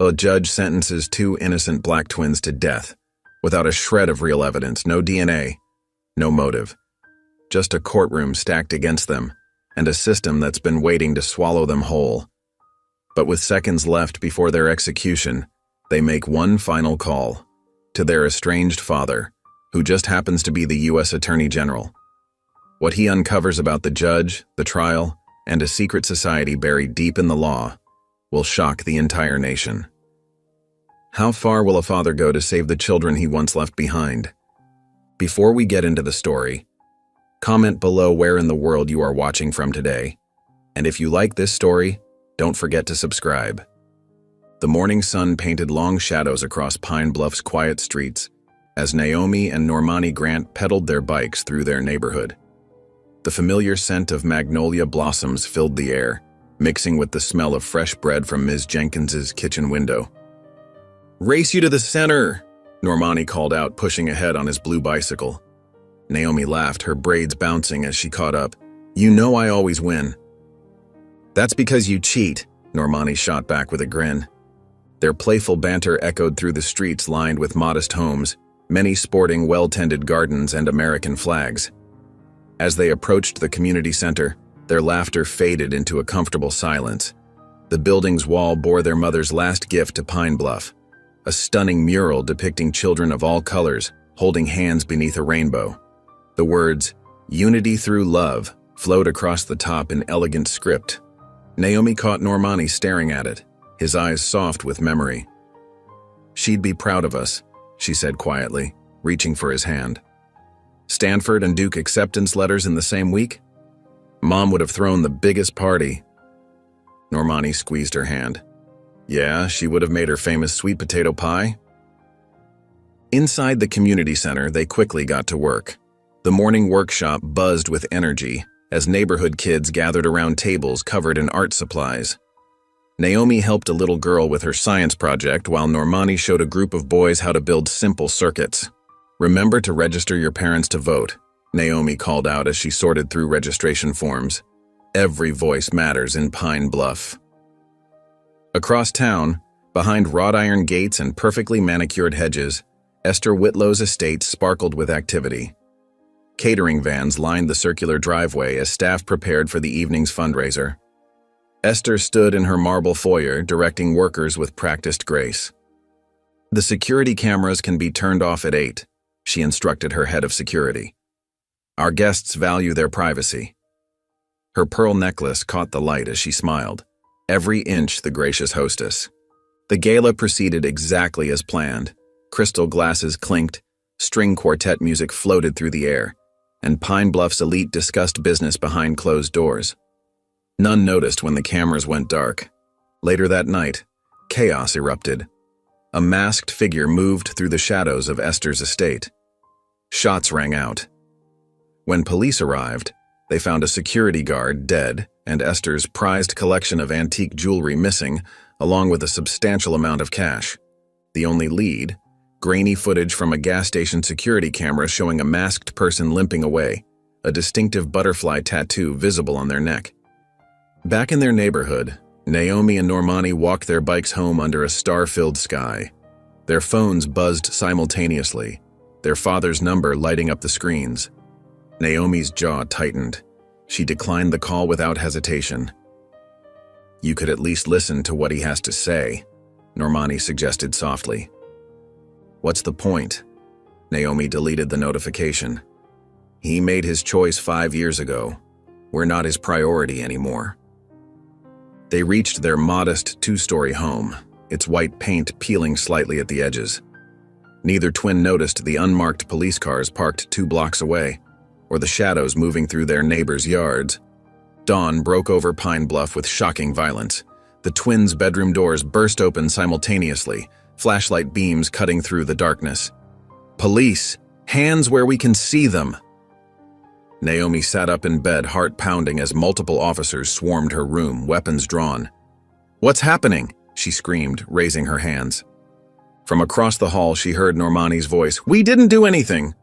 A judge sentences two innocent black twins to death, without a shred of real evidence, no DNA, no motive. Just a courtroom stacked against them, and a system that's been waiting to swallow them whole. But with seconds left before their execution, they make one final call to their estranged father, who just happens to be the U.S. Attorney General. What he uncovers about the judge, the trial, and a secret society buried deep in the law will shock the entire nation. How far will a father go to save the children he once left behind? Before we get into the story, comment below where in the world you are watching from today. And if you like this story, don't forget to subscribe. The morning sun painted long shadows across Pine Bluff's quiet streets as Naomi and Normani Grant pedaled their bikes through their neighborhood. The familiar scent of magnolia blossoms filled the air, mixing with the smell of fresh bread from Ms. Jenkins's kitchen window. "Race you to the center," Normani called out, pushing ahead on his blue bicycle. Naomi laughed, her braids bouncing as she caught up. "You know I always win." "That's because you cheat," Normani shot back with a grin. Their playful banter echoed through the streets lined with modest homes, many sporting well-tended gardens and American flags. As they approached the community center, their laughter faded into a comfortable silence. The building's wall bore their mother's last gift to Pine Bluff, a stunning mural depicting children of all colors holding hands beneath a rainbow. The words, "Unity through love," flowed across the top in elegant script. Naomi caught Normani staring at it, his eyes soft with memory. "She'd be proud of us," she said quietly, reaching for his hand. "Stanford and Duke acceptance letters in the same week? Mom would have thrown the biggest party." Normani squeezed her hand. "Yeah, she would have made her famous sweet potato pie." Inside the community center, they quickly got to work. The morning workshop buzzed with energy as neighborhood kids gathered around tables covered in art supplies. Naomi helped a little girl with her science project while Normani showed a group of boys how to build simple circuits. "Remember to register your parents to vote," Naomi called out as she sorted through registration forms. "Every voice matters in Pine Bluff." Across town, behind wrought iron gates and perfectly manicured hedges, Esther Whitlow's estate sparkled with activity. Catering vans lined the circular driveway as staff prepared for the evening's fundraiser. Esther stood in her marble foyer, directing workers with practiced grace. "The security cameras can be turned off at 8, she instructed her head of security. "Our guests value their privacy." Her pearl necklace caught the light as she smiled, every inch the gracious hostess. The gala proceeded exactly as planned. Crystal glasses clinked, string quartet music floated through the air, and Pine Bluff's elite discussed business behind closed doors. None noticed when the cameras went dark. Later that night, chaos erupted. A masked figure moved through the shadows of Esther's estate. Shots rang out. When police arrived, they found a security guard dead and Esther's prized collection of antique jewelry missing, along with a substantial amount of cash. The only lead, grainy footage from a gas station security camera showing a masked person limping away, a distinctive butterfly tattoo visible on their neck. Back in their neighborhood, Naomi and Normani walked their bikes home under a star-filled sky. Their phones buzzed simultaneously, their father's number lighting up the screens. Naomi's jaw tightened. She declined the call without hesitation. "You could at least listen to what he has to say," Normani suggested softly. "What's the point?" Naomi deleted the notification. "He made his choice 5 years ago. We're not his priority anymore." They reached their modest 2-story home, its white paint peeling slightly at the edges. Neither twin noticed the unmarked police cars parked 2 blocks away, or the shadows moving through their neighbors' yards. Dawn broke over Pine Bluff with shocking violence. The twins' bedroom doors burst open simultaneously, flashlight beams cutting through the darkness. "Police! Hands where we can see them!" Naomi sat up in bed, heart pounding as multiple officers swarmed her room, weapons drawn. "What's happening?" she screamed, raising her hands. From across the hall, she heard Normani's voice. "We didn't do anything!"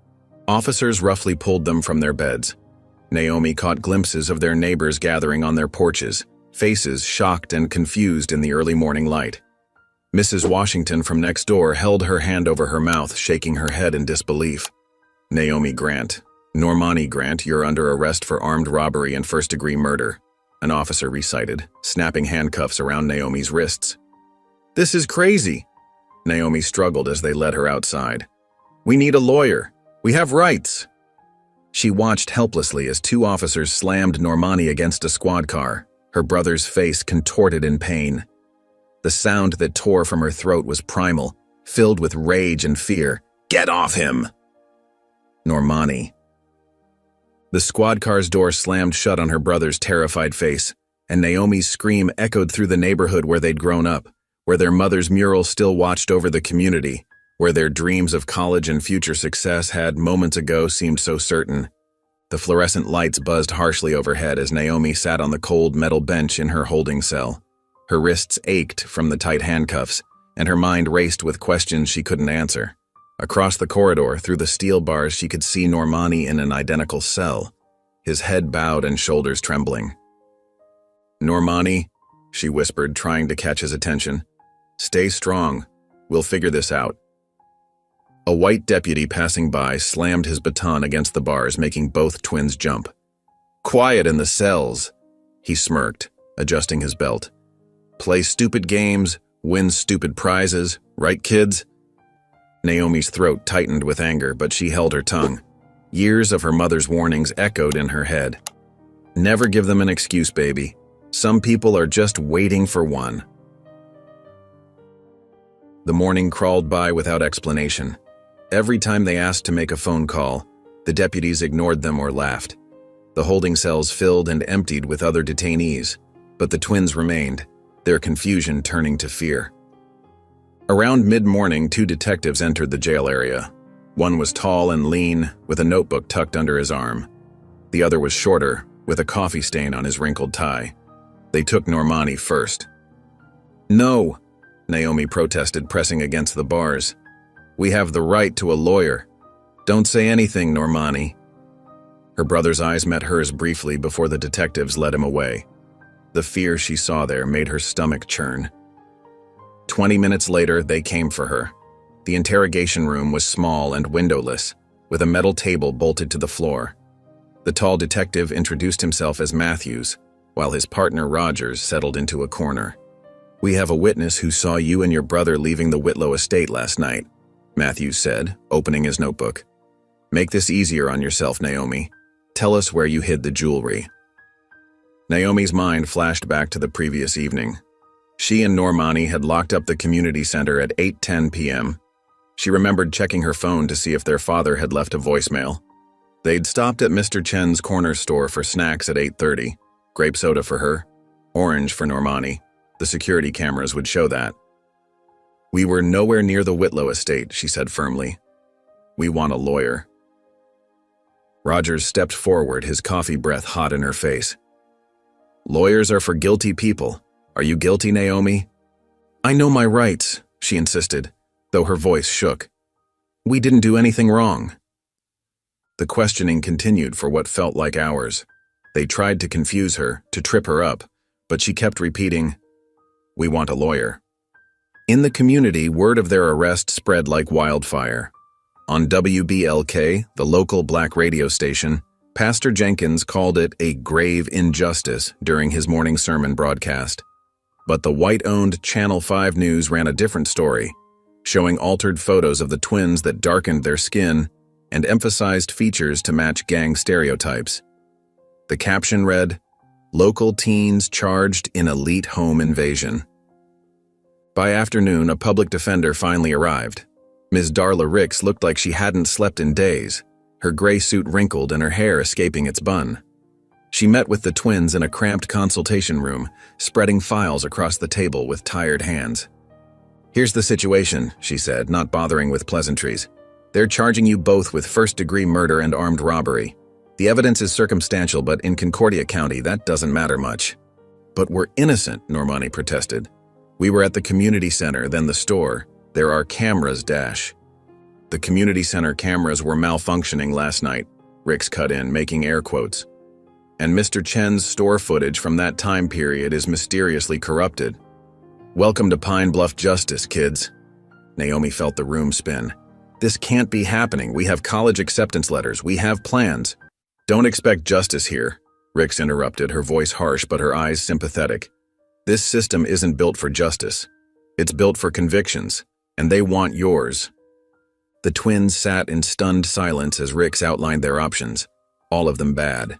Officers roughly pulled them from their beds. Naomi caught glimpses of their neighbors gathering on their porches, faces shocked and confused in the early morning light. Mrs. Washington from next door held her hand over her mouth, shaking her head in disbelief. Naomi Grant. Normani Grant, you're under arrest for armed robbery and first-degree murder, an officer recited, snapping handcuffs around Naomi's wrists. This is crazy. Naomi struggled as they led her outside. We need a lawyer. We have rights. She watched helplessly as two officers slammed Normani against a squad car, her brother's face contorted in pain. The sound that tore from her throat was primal, filled with rage and fear. Get off him! Normani. The squad car's door slammed shut on her brother's terrified face, and Naomi's scream echoed through the neighborhood where they'd grown up, where their mother's mural still watched over the community, where their dreams of college and future success had moments ago seemed so certain. The fluorescent lights buzzed harshly overhead as Naomi sat on the cold metal bench in her holding cell. Her wrists ached from the tight handcuffs, and her mind raced with questions she couldn't answer. Across the corridor, through the steel bars, she could see Normani in an identical cell, his head bowed and shoulders trembling. Normani, she whispered, trying to catch his attention. Stay strong. We'll figure this out. A white deputy passing by slammed his baton against the bars, making both twins jump. Quiet in the cells, he smirked, adjusting his belt. Play stupid games, win stupid prizes, right, kids? Naomi's throat tightened with anger, but she held her tongue. Years of her mother's warnings echoed in her head. Never give them an excuse, baby. Some people are just waiting for one. The morning crawled by without explanation. Every time they asked to make a phone call, the deputies ignored them or laughed. The holding cells filled and emptied with other detainees, but the twins remained, their confusion turning to fear. Around mid-morning, two detectives entered the jail area. One was tall and lean, with a notebook tucked under his arm. The other was shorter, with a coffee stain on his wrinkled tie. They took Normani first. No, Naomi protested, pressing against the bars. We have the right to a lawyer. Don't say anything, Normani. Her brother's eyes met hers briefly before the detectives led him away. The fear she saw there made her stomach churn. 20 minutes later, they came for her. The interrogation room was small and windowless, with a metal table bolted to the floor. The tall detective introduced himself as Matthews, while his partner Rogers settled into a corner. We have a witness who saw you and your brother leaving the Whitlow estate last night, Matthews said, opening his notebook. Make this easier on yourself, Naomi. Tell us where you hid the jewelry. Naomi's mind flashed back to the previous evening. She and Normani had locked up the community center at 8:10 p.m. She remembered checking her phone to see if their father had left a voicemail. They'd stopped at Mr. Chen's corner store for snacks at 8:30. Grape soda for her, orange for Normani. The security cameras would show that. We were nowhere near the Whitlow estate, she said firmly. We want a lawyer. Rogers stepped forward, his coffee breath hot in her face. Lawyers are for guilty people. Are you guilty, Naomi? I know my rights, she insisted, though her voice shook. We didn't do anything wrong. The questioning continued for what felt like hours. They tried to confuse her, to trip her up, but she kept repeating, We want a lawyer. In the community, word of their arrest spread like wildfire. On WBLK, the local black radio station, Pastor Jenkins called it a grave injustice during his morning sermon broadcast. But the white-owned Channel 5 News ran a different story, showing altered photos of the twins that darkened their skin and emphasized features to match gang stereotypes. The caption read, Local teens charged in elite home invasion. By afternoon, a public defender finally arrived. Ms. Darla Ricks looked like she hadn't slept in days, her gray suit wrinkled and her hair escaping its bun. She met with the twins in a cramped consultation room, spreading files across the table with tired hands. Here's the situation, she said, not bothering with pleasantries. They're charging you both with first-degree murder and armed robbery. The evidence is circumstantial, but in Concordia County, that doesn't matter much. But we're innocent, Normani protested. We were at the community center, then the store. There are cameras, Dash. The community center cameras were malfunctioning last night, Ricks cut in, making air quotes. And Mr. Chen's store footage from that time period is mysteriously corrupted. Welcome to Pine Bluff Justice, kids. Naomi felt the room spin. This can't be happening. We have college acceptance letters. We have plans. Don't expect justice here, Rix interrupted, her voice harsh but her eyes sympathetic. This system isn't built for justice. It's built for convictions, and they want yours. The twins sat in stunned silence as Rix outlined their options, all of them bad.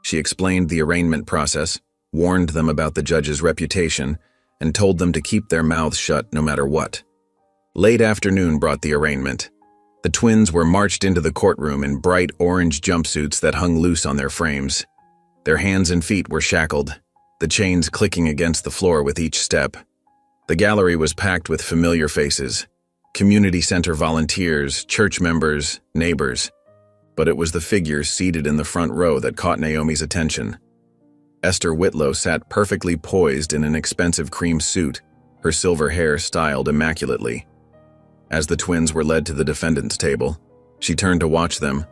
She explained the arraignment process, warned them about the judge's reputation, and told them to keep their mouths shut no matter what. Late afternoon brought the arraignment. The twins were marched into the courtroom in bright orange jumpsuits that hung loose on their frames. Their hands and feet were shackled, the chains clicking against the floor with each step. The gallery was packed with familiar faces, community center volunteers, church members, neighbors. But it was the figures seated in the front row that caught Naomi's attention. Esther Whitlow sat perfectly poised in an expensive cream suit, her silver hair styled immaculately. As the twins were led to the defendant's table, she turned to watch them,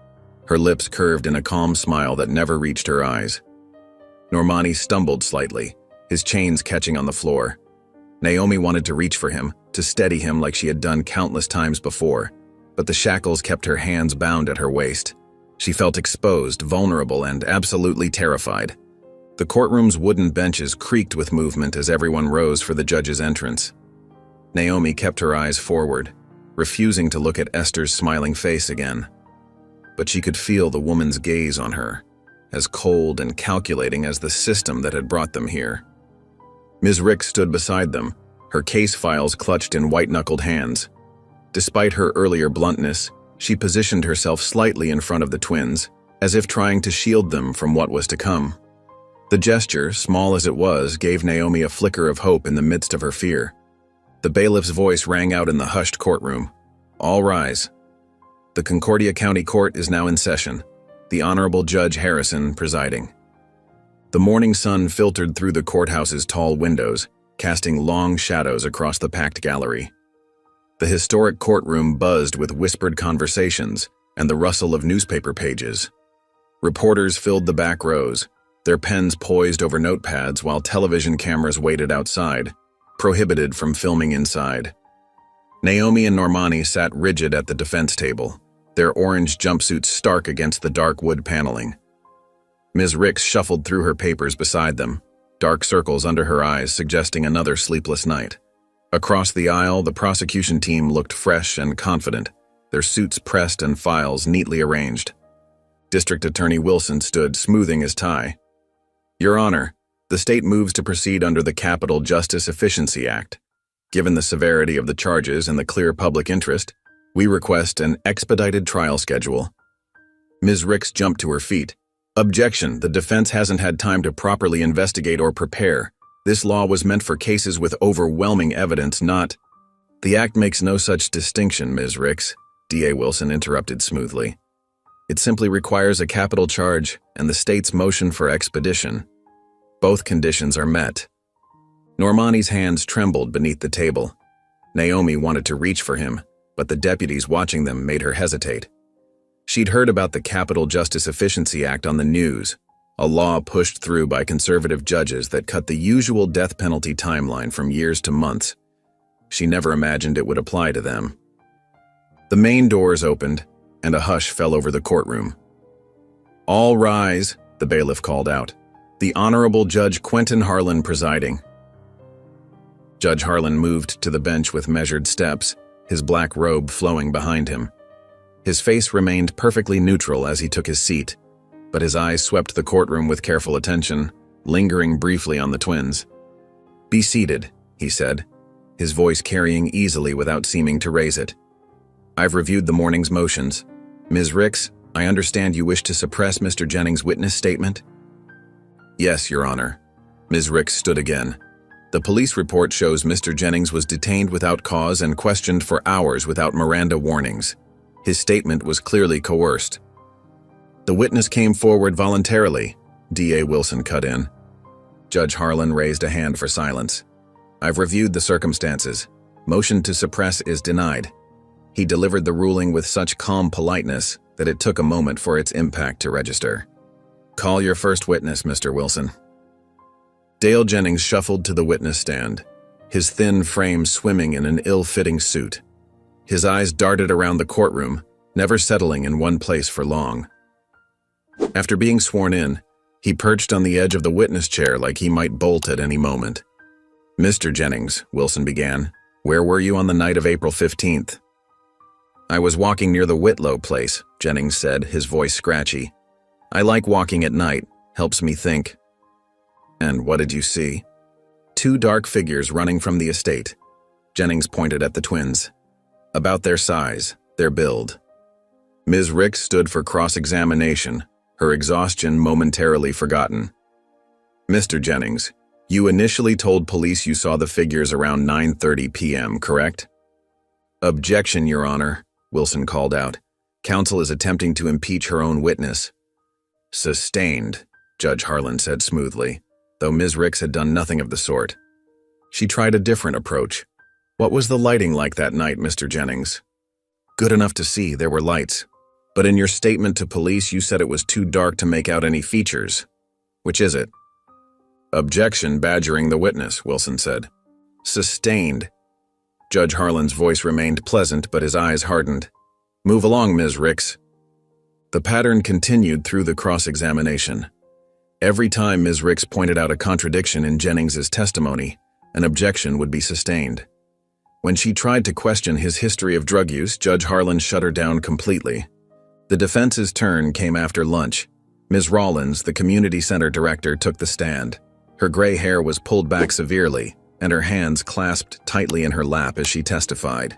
her lips curved in a calm smile that never reached her eyes. Normani stumbled slightly, his chains catching on the floor. Naomi wanted to reach for him, to steady him like she had done countless times before, but the shackles kept her hands bound at her waist. She felt exposed, vulnerable, and absolutely terrified. The courtroom's wooden benches creaked with movement as everyone rose for the judge's entrance. Naomi kept her eyes forward, refusing to look at Esther's smiling face again. But she could feel the woman's gaze on her, as cold and calculating as the system that had brought them here. Ms. Rix stood beside them, her case files clutched in white-knuckled hands. Despite her earlier bluntness, she positioned herself slightly in front of the twins, as if trying to shield them from what was to come. The gesture, small as it was, gave Naomi a flicker of hope in the midst of her fear. The bailiff's voice rang out in the hushed courtroom. All rise. The Concordia County Court is now in session, the Honorable Judge Harrison presiding. The morning sun filtered through the courthouse's tall windows, casting long shadows across the packed gallery. The historic courtroom buzzed with whispered conversations and the rustle of newspaper pages. Reporters filled the back rows, their pens poised over notepads while television cameras waited outside, prohibited from filming inside. Naomi and Normani sat rigid at the defense table, their orange jumpsuits stark against the dark wood paneling. Ms. Rix shuffled through her papers beside them, dark circles under her eyes suggesting another sleepless night. Across the aisle, the prosecution team looked fresh and confident, their suits pressed and files neatly arranged. District Attorney Wilson stood, smoothing his tie. Your Honor, the state moves to proceed under the Capital Justice Efficiency Act. Given the severity of the charges and the clear public interest, we request an expedited trial schedule. Ms. Rix jumped to her feet. Objection, the defense hasn't had time to properly investigate or prepare. This law was meant for cases with overwhelming evidence, not— The act makes no such distinction, Ms. Rix, D.A. Wilson interrupted smoothly. It simply requires a capital charge and the state's motion for expedition. Both conditions are met. Normani's hands trembled beneath the table. Naomi wanted to reach for him, but the deputies watching them made her hesitate. She'd heard about the Capital Justice Efficiency Act on the news, a law pushed through by conservative judges that cut the usual death penalty timeline from years to months. She never imagined it would apply to them. The main doors opened, and a hush fell over the courtroom. All rise, the bailiff called out. The Honorable Judge Quentin Harlan presiding. Judge Harlan moved to the bench with measured steps, his black robe flowing behind him. His face remained perfectly neutral as he took his seat, but his eyes swept the courtroom with careful attention, lingering briefly on the twins. Be seated, he said, his voice carrying easily without seeming to raise it. I've reviewed the morning's motions. Ms. Rix, I understand you wish to suppress Mr. Jennings' witness statement? Yes, Your Honor. Ms. Rix stood again. The police report shows Mr. Jennings was detained without cause and questioned for hours without Miranda warnings. His statement was clearly coerced. The witness came forward voluntarily, D.A. Wilson cut in. Judge Harlan raised a hand for silence. I've reviewed the circumstances. Motion to suppress is denied. He delivered the ruling with such calm politeness that it took a moment for its impact to register. Call your first witness, Mr. Wilson. Dale Jennings shuffled to the witness stand. his thin frame swimming in an ill-fitting suit. His eyes darted around the courtroom, never settling in one place for long. After being sworn in, he perched on the edge of the witness chair like he might bolt at any moment. "Mr. Jennings," Wilson began, "where were you on the night of April 15th? "I was walking near the Whitlow place," Jennings said, his voice scratchy. "I like walking at night, helps me think." "And what did you see?" "Two dark figures running from the estate." Jennings pointed at the twins. "About their size, their build." Ms. Ricks stood for cross-examination, her exhaustion momentarily forgotten. "Mr. Jennings, you initially told police you saw the figures around 9:30 p.m., correct?" "Objection, Your Honor," Wilson called out. "Counsel is attempting to impeach her own witness." "Sustained," Judge Harlan said smoothly, though Ms. Ricks had done nothing of the sort. She tried a different approach. "What was the lighting like that night, Mr. Jennings?" "Good enough to see, there were lights. But in your statement to police, you said it was too dark to make out any features. Which is it?" "Objection, badgering the witness," Wilson said. "Sustained." Judge Harlan's voice remained pleasant, but his eyes hardened. "Move along, Ms. Ricks." The pattern continued through the cross-examination. Every time Ms. Ricks pointed out a contradiction in Jennings's testimony, an objection would be sustained. When she tried to question his history of drug use, Judge Harlan shut her down completely. The defense's turn came after lunch. Ms. Rollins, the community center director, took the stand. Her gray hair was pulled back severely, and her hands clasped tightly in her lap as she testified.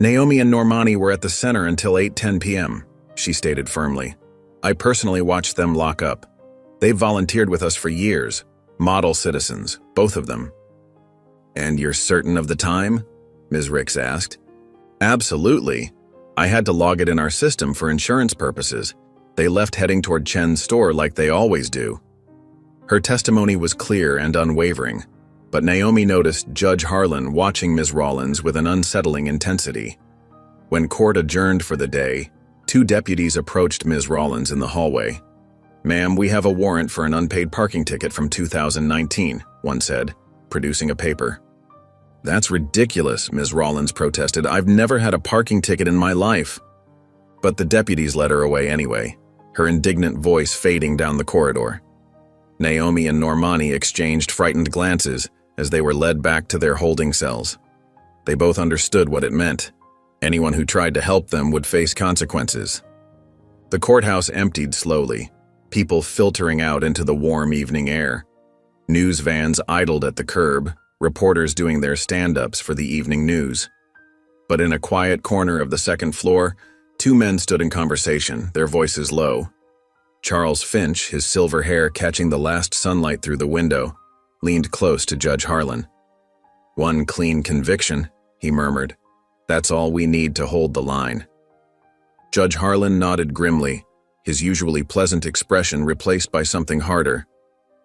"Naomi and Normani were at the center until 8:10 p.m., she stated firmly. "I personally watched them lock up. They've volunteered with us for years, model citizens, both of them." "And you're certain of the time?" Ms. Ricks asked. "Absolutely. I had to log it in our system for insurance purposes. They left heading toward Chen's store like they always do." Her testimony was clear and unwavering, but Naomi noticed Judge Harlan watching Ms. Rollins with an unsettling intensity. When court adjourned for the day, two deputies approached Ms. Rollins in the hallway. "Ma'am, we have a warrant for an unpaid parking ticket from 2019, one said, producing a paper. "That's ridiculous," Ms. Rollins protested. "I've never had a parking ticket in my life." But the deputies led her away anyway, her indignant voice fading down the corridor. Naomi and Normani exchanged frightened glances as they were led back to their holding cells. They both understood what it meant. Anyone who tried to help them would face consequences. The courthouse emptied slowly, people filtering out into the warm evening air. News vans idled at the curb, reporters doing their stand-ups for the evening news. But in a quiet corner of the second floor, two men stood in conversation, their voices low. Charles Finch, his silver hair catching the last sunlight through the window, leaned close to Judge Harlan. "One clean conviction," he murmured. "That's all we need to hold the line." Judge Harlan nodded grimly, his usually pleasant expression replaced by something harder.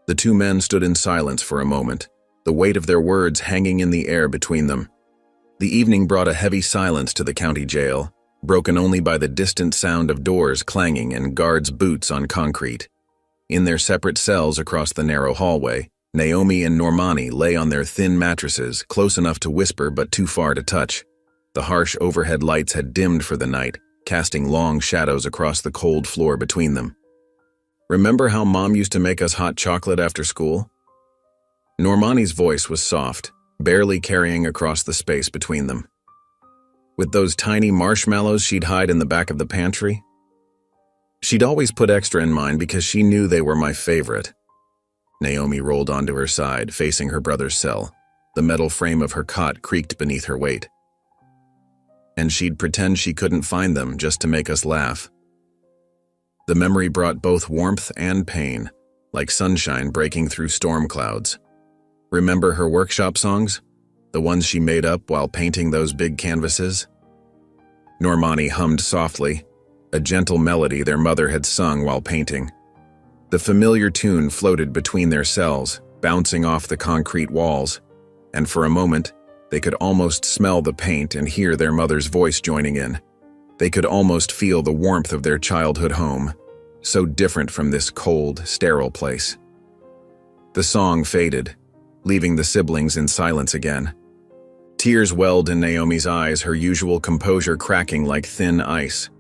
The two men stood in silence for a moment, the weight of their words hanging in the air between them. The evening brought a heavy silence to the county jail, broken only by the distant sound of doors clanging and guards' boots on concrete. In their separate cells across the narrow hallway, Naomi and Normani lay on their thin mattresses, close enough to whisper but too far to touch. The harsh overhead lights had dimmed for the night, casting long shadows across the cold floor between them. "Remember how Mom used to make us hot chocolate after school?" Normani's voice was soft, barely carrying across the space between them. "With those tiny marshmallows she'd hide in the back of the pantry? She'd always put extra in mine because she knew they were my favorite." Naomi rolled onto her side, facing her brother's cell. The metal frame of her cot creaked beneath her weight. "And she'd pretend she couldn't find them just to make us laugh." The memory brought both warmth and pain, like sunshine breaking through storm clouds. Remember her workshop songs? The ones she made up while painting those big canvases? Normani hummed softly, a gentle melody their mother had sung while painting. The familiar tune floated between their cells, bouncing off the concrete walls, and for a moment, they could almost smell the paint and hear their mother's voice joining in. They could almost feel the warmth of their childhood home, so different from this cold, sterile place. The song faded, leaving the siblings in silence again. Tears welled in Naomi's eyes, her usual composure cracking like thin ice.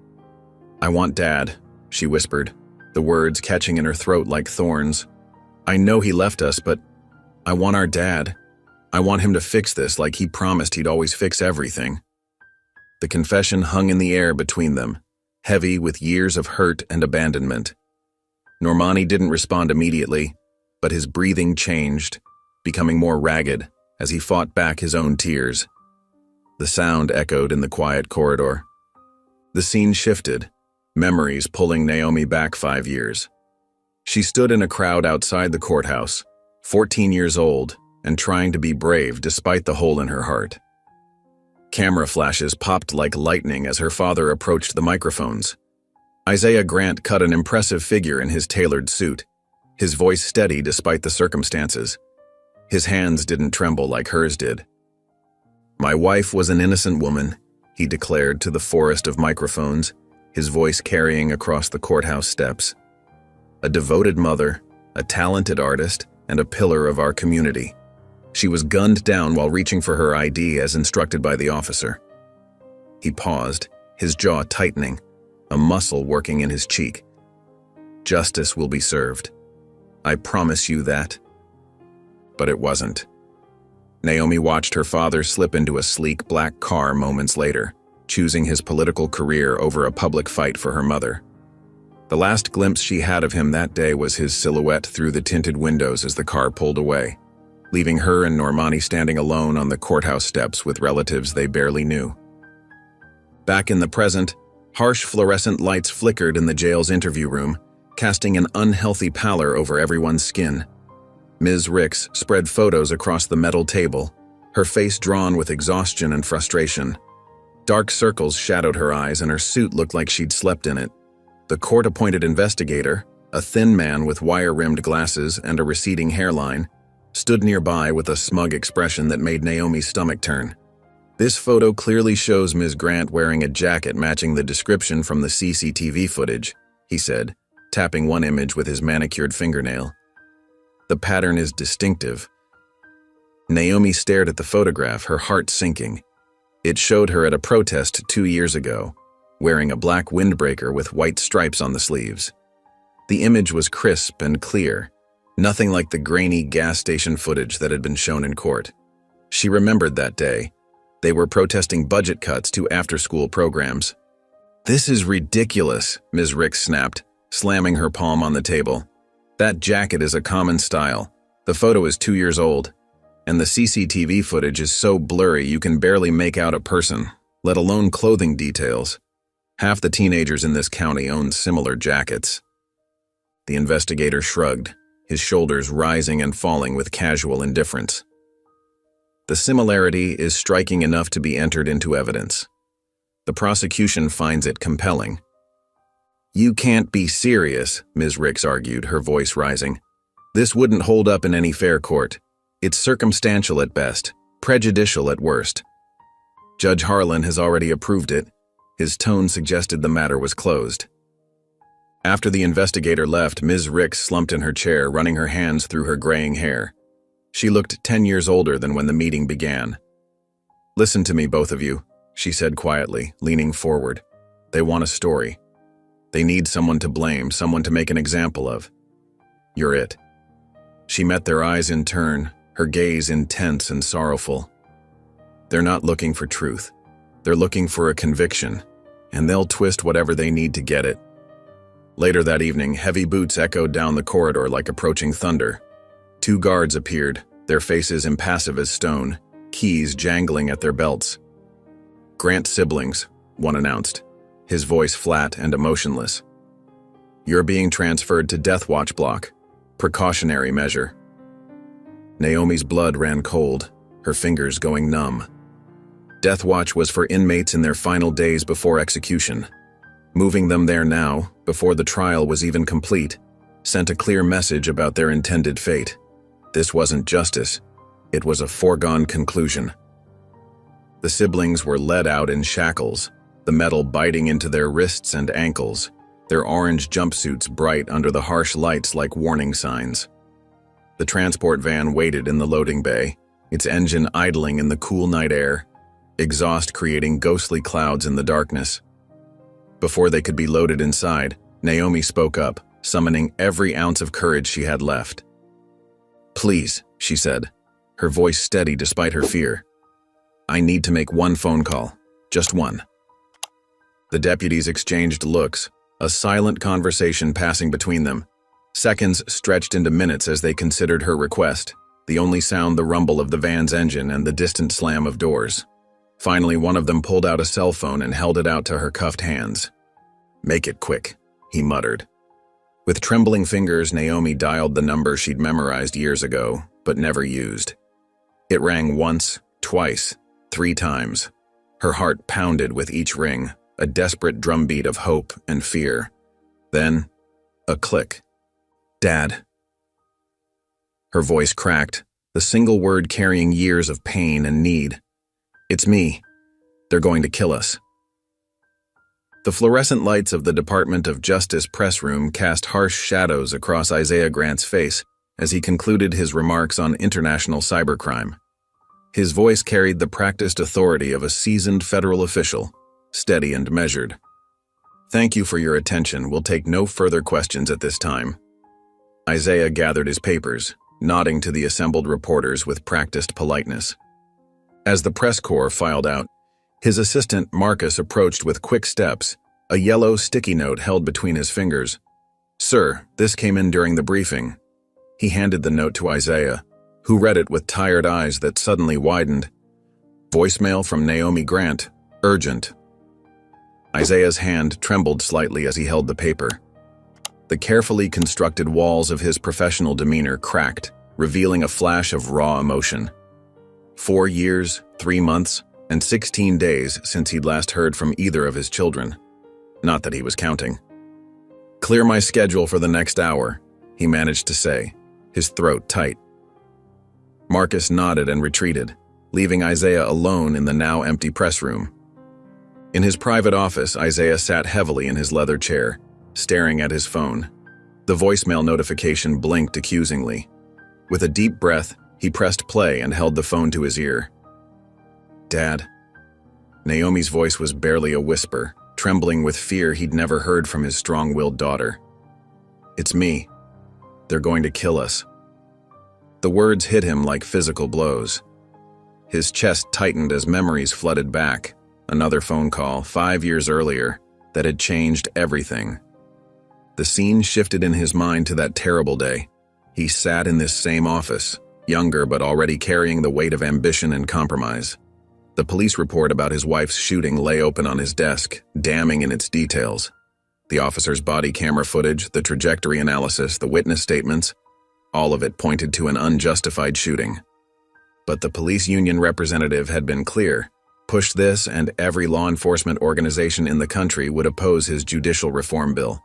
"I want Dad," she whispered, the words catching in her throat like thorns. "I know he left us, but I want our dad. I want him to fix this like he promised he'd always fix everything." The confession hung in the air between them, heavy with years of hurt and abandonment. Normani didn't respond immediately, but his breathing changed, becoming more ragged as he fought back his own tears. The sound echoed in the quiet corridor. The scene shifted, memories pulling Naomi back 5 years. She stood in a crowd outside the courthouse, 14 years old, and trying to be brave despite the hole in her heart. Camera flashes popped like lightning as her father approached the microphones. Isaiah Grant cut an impressive figure in his tailored suit, his voice steady despite the circumstances. His hands didn't tremble like hers did. "My wife was an innocent woman," he declared to the forest of microphones, his voice carrying across the courthouse steps. "A devoted mother, a talented artist, and a pillar of our community. She was gunned down while reaching for her ID as instructed by the officer." He paused, his jaw tightening, a muscle working in his cheek. "Justice will be served. I promise you that." But it wasn't. Naomi watched her father slip into a sleek black car moments later, choosing his political career over a public fight for her mother. The last glimpse she had of him that day was his silhouette through the tinted windows as the car pulled away, leaving her and Normani standing alone on the courthouse steps with relatives they barely knew. Back in the present, harsh fluorescent lights flickered in the jail's interview room, casting an unhealthy pallor over everyone's skin. Ms. Ricks spread photos across the metal table, her face drawn with exhaustion and frustration. Dark circles shadowed her eyes and her suit looked like she'd slept in it. The court-appointed investigator, a thin man with wire-rimmed glasses and a receding hairline, stood nearby with a smug expression that made Naomi's stomach turn. "This photo clearly shows Ms. Grant wearing a jacket matching the description from the CCTV footage," he said, tapping one image with his manicured fingernail. "The pattern is distinctive." Naomi stared at the photograph, her heart sinking. It showed her at a protest 2 years ago, wearing a black windbreaker with white stripes on the sleeves. The image was crisp and clear, nothing like the grainy gas station footage that had been shown in court. She remembered that day. They were protesting budget cuts to after-school programs. "This is ridiculous," Ms. Ricks snapped, slamming her palm on the table. "That jacket is a common style. The photo is 2 years old, and the CCTV footage is so blurry you can barely make out a person, let alone clothing details. Half the teenagers in this county own similar jackets." The investigator shrugged, his shoulders rising and falling with casual indifference. "The similarity is striking enough to be entered into evidence. The prosecution finds it compelling." "You can't be serious," Ms. Ricks argued, her voice rising. "This wouldn't hold up in any fair court. It's circumstantial at best, prejudicial at worst. Judge Harlan has already approved it." His tone suggested the matter was closed. After the investigator left, Ms. Ricks slumped in her chair, running her hands through her graying hair. She looked 10 years older than when the meeting began. "Listen to me, both of you," she said quietly, leaning forward. "They want a story. They need someone to blame, someone to make an example of. You're it." She met their eyes in turn, her gaze intense and sorrowful. "They're not looking for truth. They're looking for a conviction, and they'll twist whatever they need to get it." Later that evening, heavy boots echoed down the corridor like approaching thunder. 2 guards appeared, their faces impassive as stone, keys jangling at their belts. "Grant siblings," one announced, his voice flat and emotionless. "You're being transferred to Death Watch block. Precautionary measure." Naomi's blood ran cold, her fingers going numb. Death Watch was for inmates in their final days before execution. Moving them there now, before the trial was even complete, sent a clear message about their intended fate. This wasn't justice. It was a foregone conclusion. The siblings were led out in shackles, the metal biting into their wrists and ankles, their orange jumpsuits bright under the harsh lights like warning signs. The transport van waited in the loading bay, its engine idling in the cool night air, exhaust creating ghostly clouds in the darkness. Before they could be loaded inside, Naomi spoke up, summoning every ounce of courage she had left. "Please," she said, her voice steady despite her fear. "I need to make one phone call. Just one." The deputies exchanged looks, a silent conversation passing between them. Seconds stretched into minutes as they considered her request, the only sound the rumble of the van's engine and the distant slam of doors. Finally, one of them pulled out a cell phone and held it out to her cuffed hands. "Make it quick," he muttered. With trembling fingers, Naomi dialed the number she'd memorized years ago, but never used. It rang once, twice, 3 times. Her heart pounded with each ring, a desperate drumbeat of hope and fear. Then, a click. "Dad." Her voice cracked, the single word carrying years of pain and need. "It's me. They're going to kill us." The fluorescent lights of the Department of Justice press room cast harsh shadows across Isaiah Grant's face as he concluded his remarks on international cybercrime. His voice carried the practiced authority of a seasoned federal official, steady and measured. "Thank you for your attention. We'll take no further questions at this time." Isaiah gathered his papers, nodding to the assembled reporters with practiced politeness. As the press corps filed out, his assistant Marcus approached with quick steps, a yellow sticky note held between his fingers. "Sir, this came in during the briefing." He handed the note to Isaiah, who read it with tired eyes that suddenly widened. "Voicemail from Naomi Grant. Urgent." Isaiah's hand trembled slightly as he held the paper. The carefully constructed walls of his professional demeanor cracked, revealing a flash of raw emotion. 4 years, 3 months, and 16 days since he'd last heard from either of his children. Not that he was counting. "Clear my schedule for the next hour," he managed to say, his throat tight. Marcus nodded and retreated, leaving Isaiah alone in the now empty press room. In his private office, Isaiah sat heavily in his leather chair, staring at his phone. The voicemail notification blinked accusingly. With a deep breath, he pressed play and held the phone to his ear. "Dad." Naomi's voice was barely a whisper, trembling with fear he'd never heard from his strong-willed daughter. "It's me. They're going to kill us." The words hit him like physical blows. His chest tightened as memories flooded back. Another phone call, 5 years earlier, that had changed everything. The scene shifted in his mind to that terrible day. He sat in this same office, younger but already carrying the weight of ambition and compromise. The police report about his wife's shooting lay open on his desk, damning in its details. The officer's body camera footage, the trajectory analysis, the witness statements, all of it pointed to an unjustified shooting. But the police union representative had been clear. Push this and every law enforcement organization in the country would oppose his judicial reform bill.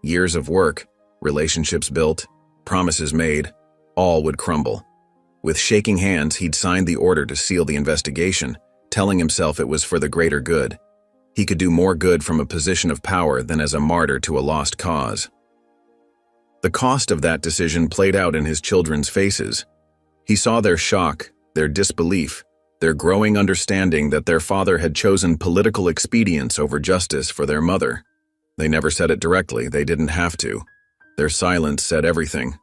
Years of work, relationships built, promises made, all would crumble. With shaking hands, he'd signed the order to seal the investigation, telling himself it was for the greater good. He could do more good from a position of power than as a martyr to a lost cause. The cost of that decision played out in his children's faces. He saw their shock, their disbelief, their growing understanding that their father had chosen political expedience over justice for their mother. They never said it directly, they didn't have to. Their silence said everything.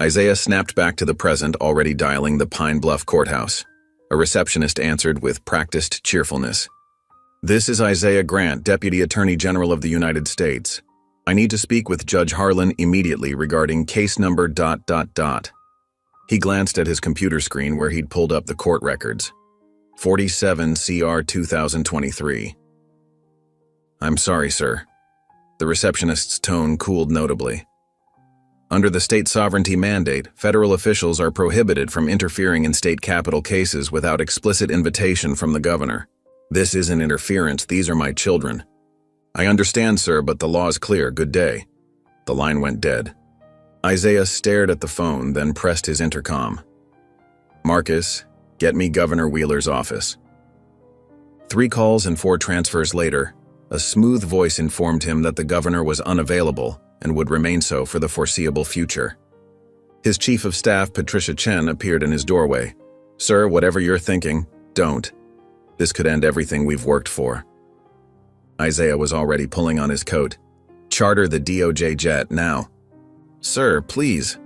Isaiah snapped back to the present, already dialing the Pine Bluff courthouse. A receptionist answered with practiced cheerfulness. "This is Isaiah Grant, Deputy Attorney General of the United States. I need to speak with Judge Harlan immediately regarding case number ... He glanced at his computer screen where he'd pulled up the court records. 47 CR 2023. "I'm sorry, sir." The receptionist's tone cooled notably. Under the state sovereignty mandate, federal officials are prohibited from interfering in state capital cases without explicit invitation from the governor. This isn't interference, these are my children. "I understand, sir, but the law is clear. Good day." The line went dead. Isaiah stared at the phone, then pressed his intercom. "Marcus, get me Governor Wheeler's office." 3 calls and 4 transfers later, a smooth voice informed him that the governor was unavailable and would remain so for the foreseeable future. His chief of staff, Patricia Chen, appeared in his doorway. "Sir, whatever you're thinking, don't. This could end everything we've worked for." Isaiah was already pulling on his coat. "Charter the DOJ jet now." "Sir, please."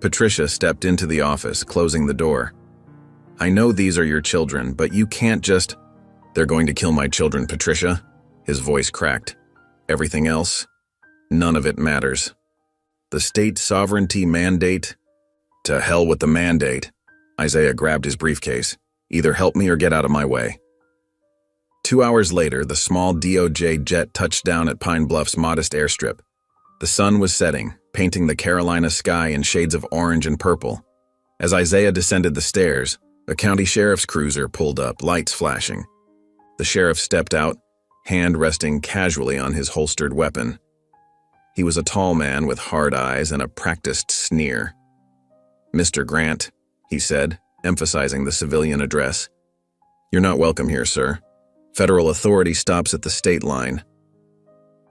Patricia stepped into the office, closing the door. "I know these are your children, but you can't just—" "They're going to kill my children, Patricia." His voice cracked. "Everything else? None of it matters. The state sovereignty mandate? To hell with the mandate." Isaiah grabbed his briefcase. "Either help me or get out of my way." 2 hours later, the small DOJ jet touched down at Pine Bluff's modest airstrip. The sun was setting, painting the Carolina sky in shades of orange and purple. As Isaiah descended the stairs, a county sheriff's cruiser pulled up, lights flashing. The sheriff stepped out, hand resting casually on his holstered weapon. He was a tall man with hard eyes and a practiced sneer. "Mr. Grant," he said, emphasizing the civilian address. "You're not welcome here, sir. Federal authority stops at the state line."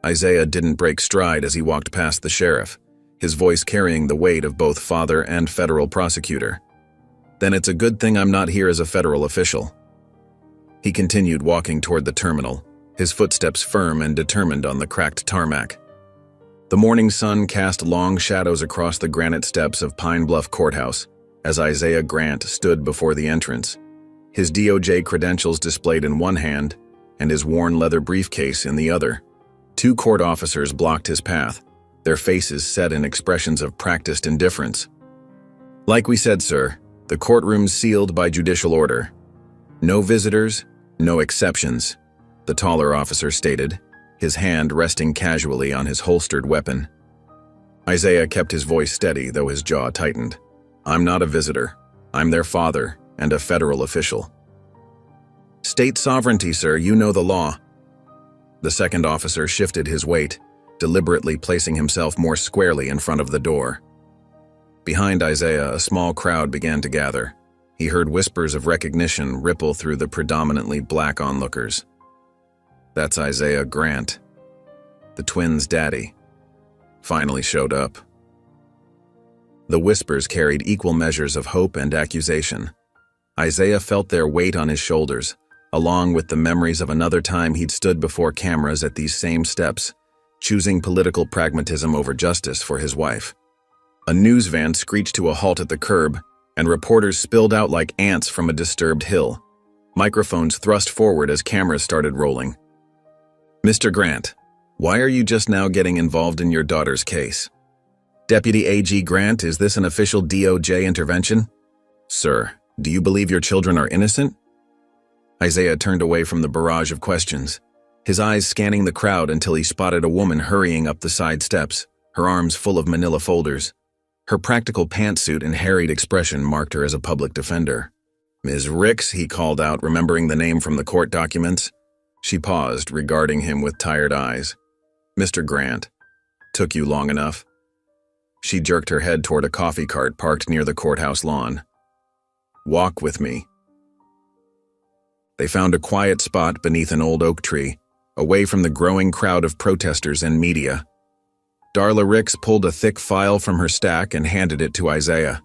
Isaiah didn't break stride as he walked past the sheriff, his voice carrying the weight of both father and federal prosecutor. "Then it's a good thing I'm not here as a federal official." He continued walking toward the terminal, his footsteps firm and determined on the cracked tarmac. The morning sun cast long shadows across the granite steps of Pine Bluff Courthouse as Isaiah Grant stood before the entrance, his DOJ credentials displayed in one hand and his worn leather briefcase in the other. 2 court officers blocked his path, their faces set in expressions of practiced indifference. "Like we said, sir, the courtroom's sealed by judicial order. No visitors, no exceptions," the taller officer stated, his hand resting casually on his holstered weapon. Isaiah kept his voice steady, though his jaw tightened. "I'm not a visitor. I'm their father and a federal official." "State sovereignty, sir, you know the law." The second officer shifted his weight, deliberately placing himself more squarely in front of the door. Behind Isaiah, a small crowd began to gather. He heard whispers of recognition ripple through the predominantly black onlookers. "That's Isaiah Grant. The twins' daddy. Finally showed up." The whispers carried equal measures of hope and accusation. Isaiah felt their weight on his shoulders, along with the memories of another time he'd stood before cameras at these same steps, choosing political pragmatism over justice for his wife. A news van screeched to a halt at the curb, and reporters spilled out like ants from a disturbed hill. Microphones thrust forward as cameras started rolling. "Mr. Grant, why are you just now getting involved in your daughter's case?" "Deputy AG Grant, is this an official DOJ intervention?" "Sir, do you believe your children are innocent?" Isaiah turned away from the barrage of questions, his eyes scanning the crowd until he spotted a woman hurrying up the side steps, her arms full of manila folders. Her practical pantsuit and harried expression marked her as a public defender. "Ms. Ricks," he called out, remembering the name from the court documents. She paused, regarding him with tired eyes. "Mr. Grant, took you long enough?" She jerked her head toward a coffee cart parked near the courthouse lawn. "Walk with me." They found a quiet spot beneath an old oak tree, away from the growing crowd of protesters and media. Darla Ricks pulled a thick file from her stack and handed it to Isaiah.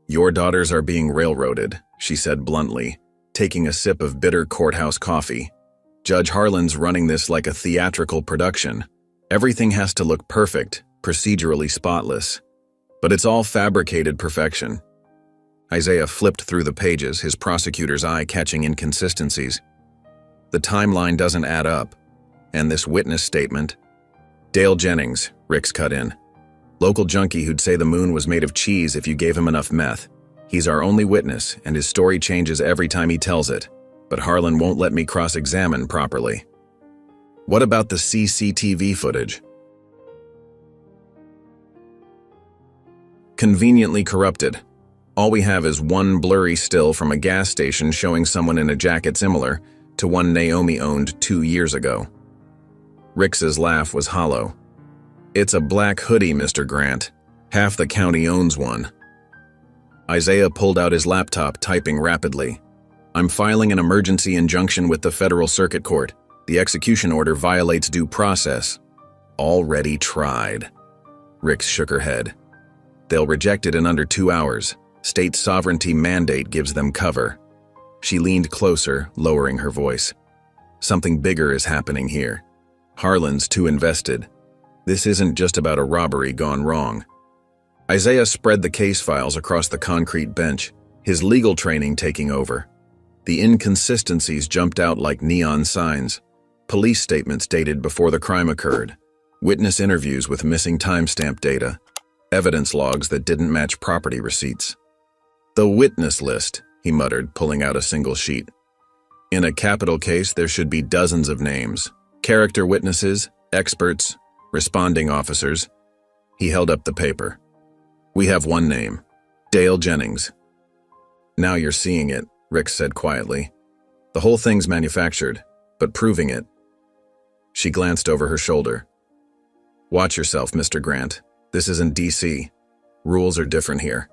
"Your daughters are being railroaded," she said bluntly, taking a sip of bitter courthouse coffee. "Judge Harlan's running this like a theatrical production. Everything has to look perfect, procedurally spotless. But it's all fabricated perfection." Isaiah flipped through the pages, his prosecutor's eye catching inconsistencies. The timeline doesn't add up. And this witness statement. "Dale Jennings," Ricks cut in. "Local junkie who'd say the moon was made of cheese if you gave him enough meth. He's our only witness, and his story changes every time he tells it. But Harlan won't let me cross-examine properly." "What about the CCTV footage?" "Conveniently corrupted. All we have is one blurry still from a gas station showing someone in a jacket similar to one Naomi owned 2 years ago." Ricks's laugh was hollow. "It's a black hoodie, Mr. Grant. Half the county owns one." Isaiah pulled out his laptop, typing rapidly. "I'm filing an emergency injunction with the Federal Circuit Court. The execution order violates due process." "Already tried." Ricks shook her head. They'll reject it in under 2 hours. State sovereignty mandate gives them cover. She leaned closer, lowering her voice. Something bigger is happening here. Harlan's too invested. This isn't just about a robbery gone wrong. Isaiah spread the case files across the concrete bench, his legal training taking over. The inconsistencies jumped out like neon signs. Police statements dated before the crime occurred. Witness interviews with missing timestamp data. Evidence logs that didn't match property receipts. The witness list, he muttered, pulling out a single sheet. In a capital case, there should be dozens of names. Character witnesses, experts, responding officers. He held up the paper. We have one name, Dale Jennings. Now you're seeing it, Rick said quietly. The whole thing's manufactured, but proving it. She glanced over her shoulder. Watch yourself, Mr. Grant. This isn't D.C. Rules are different here.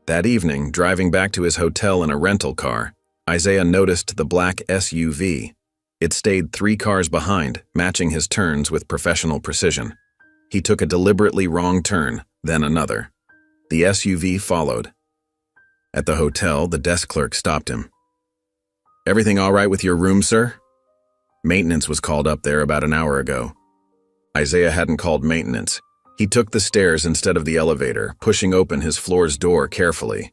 That evening, driving back to his hotel in a rental car, Isaiah noticed the black SUV. It stayed 3 cars behind, matching his turns with professional precision. He took a deliberately wrong turn, then another. The SUV followed. At the hotel, the desk clerk stopped him. Everything all right with your room, sir? Maintenance was called up there about an hour ago. Isaiah hadn't called maintenance. He took the stairs instead of the elevator, pushing open his floor's door carefully.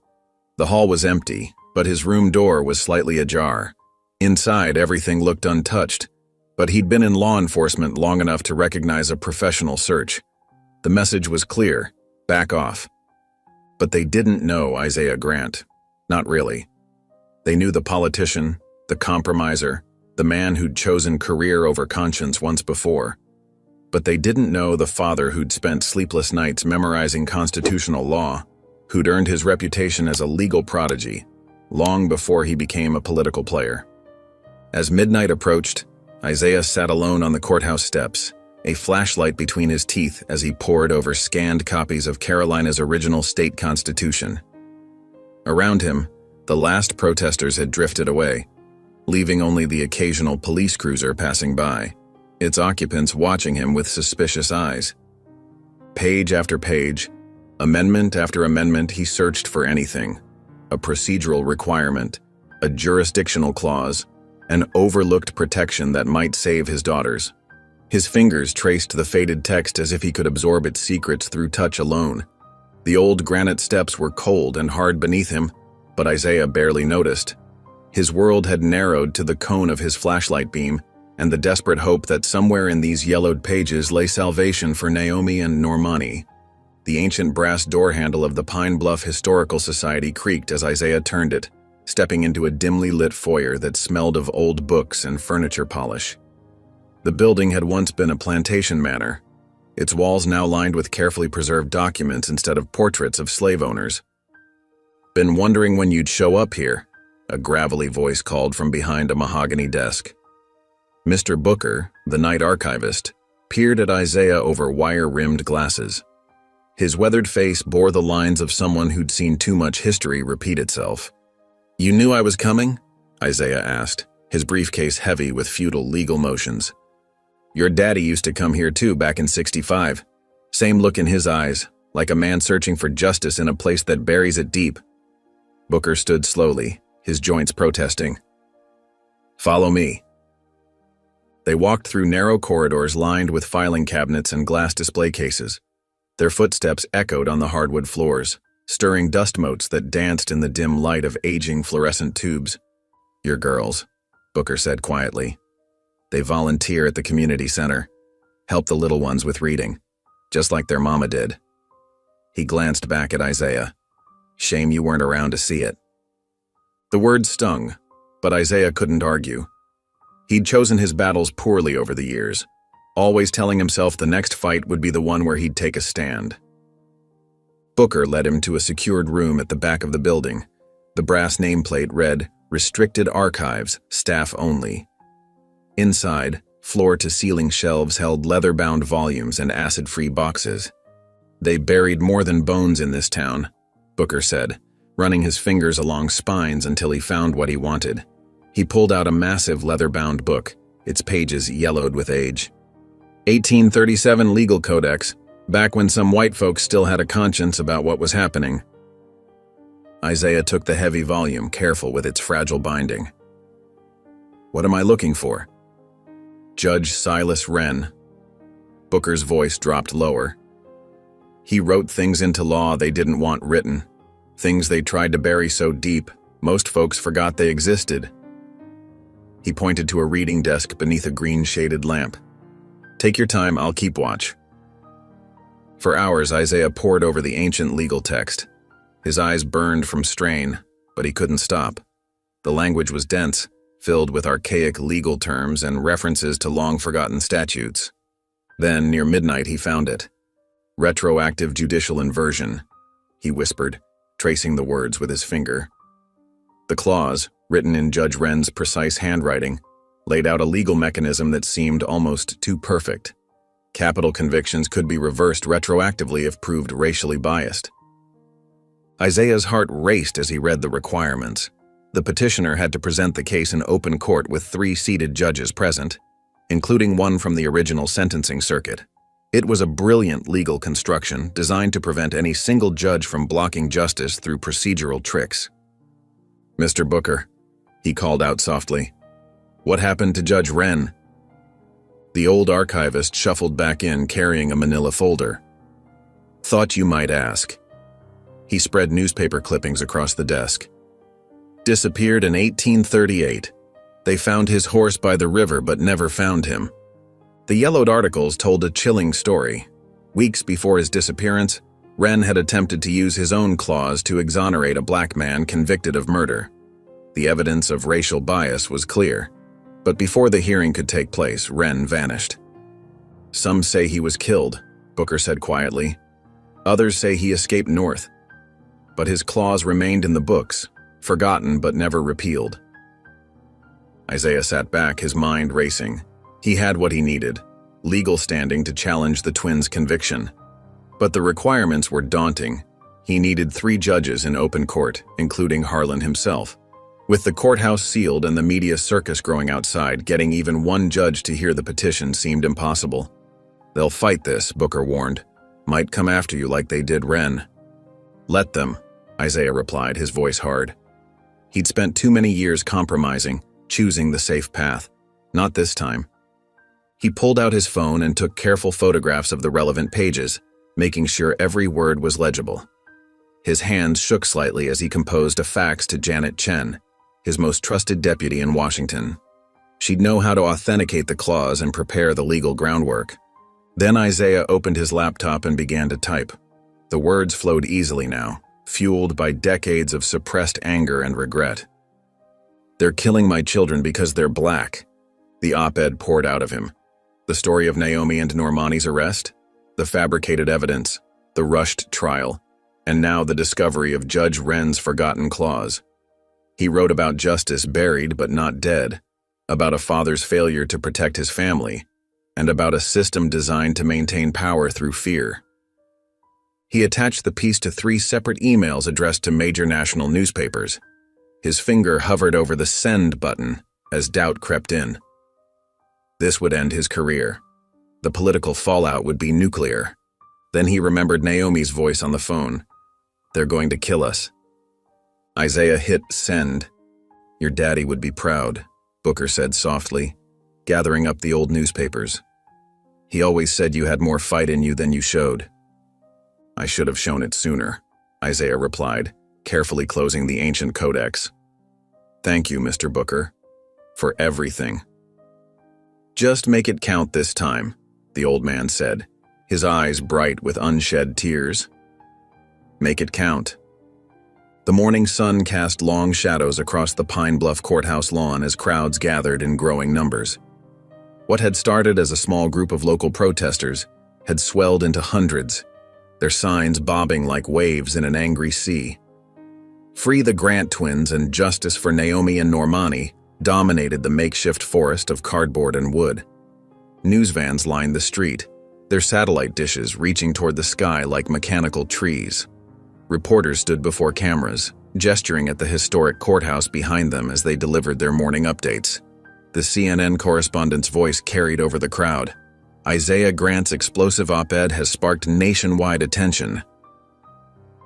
The hall was empty, but his room door was slightly ajar. Inside, everything looked untouched, but he'd been in law enforcement long enough to recognize a professional search. The message was clear: back off. But they didn't know Isaiah Grant. Not really. They knew the politician, the compromiser, the man who'd chosen career over conscience once before. But they didn't know the father who'd spent sleepless nights memorizing constitutional law, who'd earned his reputation as a legal prodigy, long before he became a political player. As midnight approached, Isaiah sat alone on the courthouse steps, a flashlight between his teeth as he pored over scanned copies of Carolina's original state constitution. Around him, the last protesters had drifted away, leaving only the occasional police cruiser passing by, its occupants watching him with suspicious eyes. Page after page, amendment after amendment, he searched for anything: a procedural requirement, a jurisdictional clause, an overlooked protection that might save his daughters. His fingers traced the faded text as if he could absorb its secrets through touch alone. The old granite steps were cold and hard beneath him, but Isaiah barely noticed. His world had narrowed to the cone of his flashlight beam, and the desperate hope that somewhere in these yellowed pages lay salvation for Naomi and Normani. The ancient brass door handle of the Pine Bluff Historical Society creaked as Isaiah turned it, stepping into a dimly lit foyer that smelled of old books and furniture polish. The building had once been a plantation manor, its walls now lined with carefully preserved documents instead of portraits of slave owners. Been wondering when you'd show up here, a gravelly voice called from behind a mahogany desk. Mr. Booker, the night archivist, peered at Isaiah over wire-rimmed glasses. His weathered face bore the lines of someone who'd seen too much history repeat itself. You knew I was coming? Isaiah asked, his briefcase heavy with futile legal motions. Your daddy used to come here too back in '65. Same look in his eyes, like a man searching for justice in a place that buries it deep. Booker stood slowly, his joints protesting. Follow me. They walked through narrow corridors lined with filing cabinets and glass display cases. Their footsteps echoed on the hardwood floors, stirring dust motes that danced in the dim light of aging fluorescent tubes. Your girls, Booker said quietly. They volunteer at the community center, help the little ones with reading, just like their mama did. He glanced back at Isaiah. Shame you weren't around to see it. The word stung, but Isaiah couldn't argue. He'd chosen his battles poorly over the years, always telling himself the next fight would be the one where he'd take a stand. Booker led him to a secured room at the back of the building. The brass nameplate read, Restricted Archives, Staff Only. Inside, floor-to-ceiling shelves held leather-bound volumes and acid-free boxes. They buried more than bones in this town, Booker said, running his fingers along spines until he found what he wanted. He pulled out a massive leather-bound book, its pages yellowed with age. 1837 Legal Codex, Back when some white folks still had a conscience about what was happening. Isaiah took the heavy volume, careful with its fragile binding. What am I looking for? Judge Silas Wren. Booker's voice dropped lower. He wrote things into law they didn't want written, things they tried to bury so deep, most folks forgot they existed. He pointed to a reading desk beneath a green-shaded lamp. Take your time, I'll keep watch. For hours, Isaiah pored over the ancient legal text. His eyes burned from strain, but he couldn't stop. The language was dense, filled with archaic legal terms and references to long-forgotten statutes. Then, near midnight, he found it. Retroactive judicial inversion, he whispered, tracing the words with his finger. The clause, written in Judge Wren's precise handwriting, laid out a legal mechanism that seemed almost too perfect. Capital convictions could be reversed retroactively if proved racially biased. Isaiah's heart raced as he read the requirements. The petitioner had to present the case in open court with 3 seated judges present, including one from the original sentencing circuit. It was a brilliant legal construction designed to prevent any single judge from blocking justice through procedural tricks. Mr. Booker, he called out softly. What happened to Judge Wren? The old archivist shuffled back in carrying a manila folder. Thought you might ask. He spread newspaper clippings across the desk. Disappeared in 1838. They found his horse by the river but never found him. The yellowed articles told a chilling story. Weeks before his disappearance, Wren had attempted to use his own clause to exonerate a black man convicted of murder. The evidence of racial bias was clear, but before the hearing could take place, Wren vanished. Some say he was killed, Booker said quietly. Others say he escaped north. But his clause remained in the books, forgotten but never repealed. Isaiah sat back, his mind racing. He had what he needed, legal standing to challenge the twins' conviction. But the requirements were daunting. He needed 3 judges in open court, including Harlan himself. With the courthouse sealed and the media circus growing outside, getting even one judge to hear the petition seemed impossible. They'll fight this, Booker warned. Might come after you like they did Wren. Let them, Isaiah replied, his voice hard. He'd spent too many years compromising, choosing the safe path. Not this time. He pulled out his phone and took careful photographs of the relevant pages, making sure every word was legible. His hands shook slightly as he composed a fax to Janet Chen, his most trusted deputy in Washington. She'd know how to authenticate the clause and prepare the legal groundwork. Then Isaiah opened his laptop and began to type. The words flowed easily now, fueled by decades of suppressed anger and regret. They're killing my children because they're black. The op-ed poured out of him. The story of Naomi and Normani's arrest, the fabricated evidence, the rushed trial, and now the discovery of Judge Wren's forgotten clause. He wrote about justice buried but not dead, about a father's failure to protect his family, and about a system designed to maintain power through fear. He attached the piece to 3 separate emails addressed to major national newspapers. His finger hovered over the send button as doubt crept in. This would end his career. The political fallout would be nuclear. Then he remembered Naomi's voice on the phone. They're going to kill us. Isaiah hit send. Your daddy would be proud, Booker said softly, gathering up the old newspapers. He always said you had more fight in you than you showed. I should have shown it sooner, Isaiah replied, carefully closing the ancient codex. Thank you, Mr. Booker, for everything. Just make it count this time, the old man said, his eyes bright with unshed tears. Make it count. The morning sun cast long shadows across the Pine Bluff Courthouse lawn as crowds gathered in growing numbers. What had started as a small group of local protesters had swelled into hundreds, their signs bobbing like waves in an angry sea. Free the Grant twins and justice for Naomi and Normani dominated the makeshift forest of cardboard and wood. News vans lined the street, their satellite dishes reaching toward the sky like mechanical trees. Reporters stood before cameras, gesturing at the historic courthouse behind them as they delivered their morning updates. The CNN correspondent's voice carried over the crowd. Isaiah Grant's explosive op-ed has sparked nationwide attention.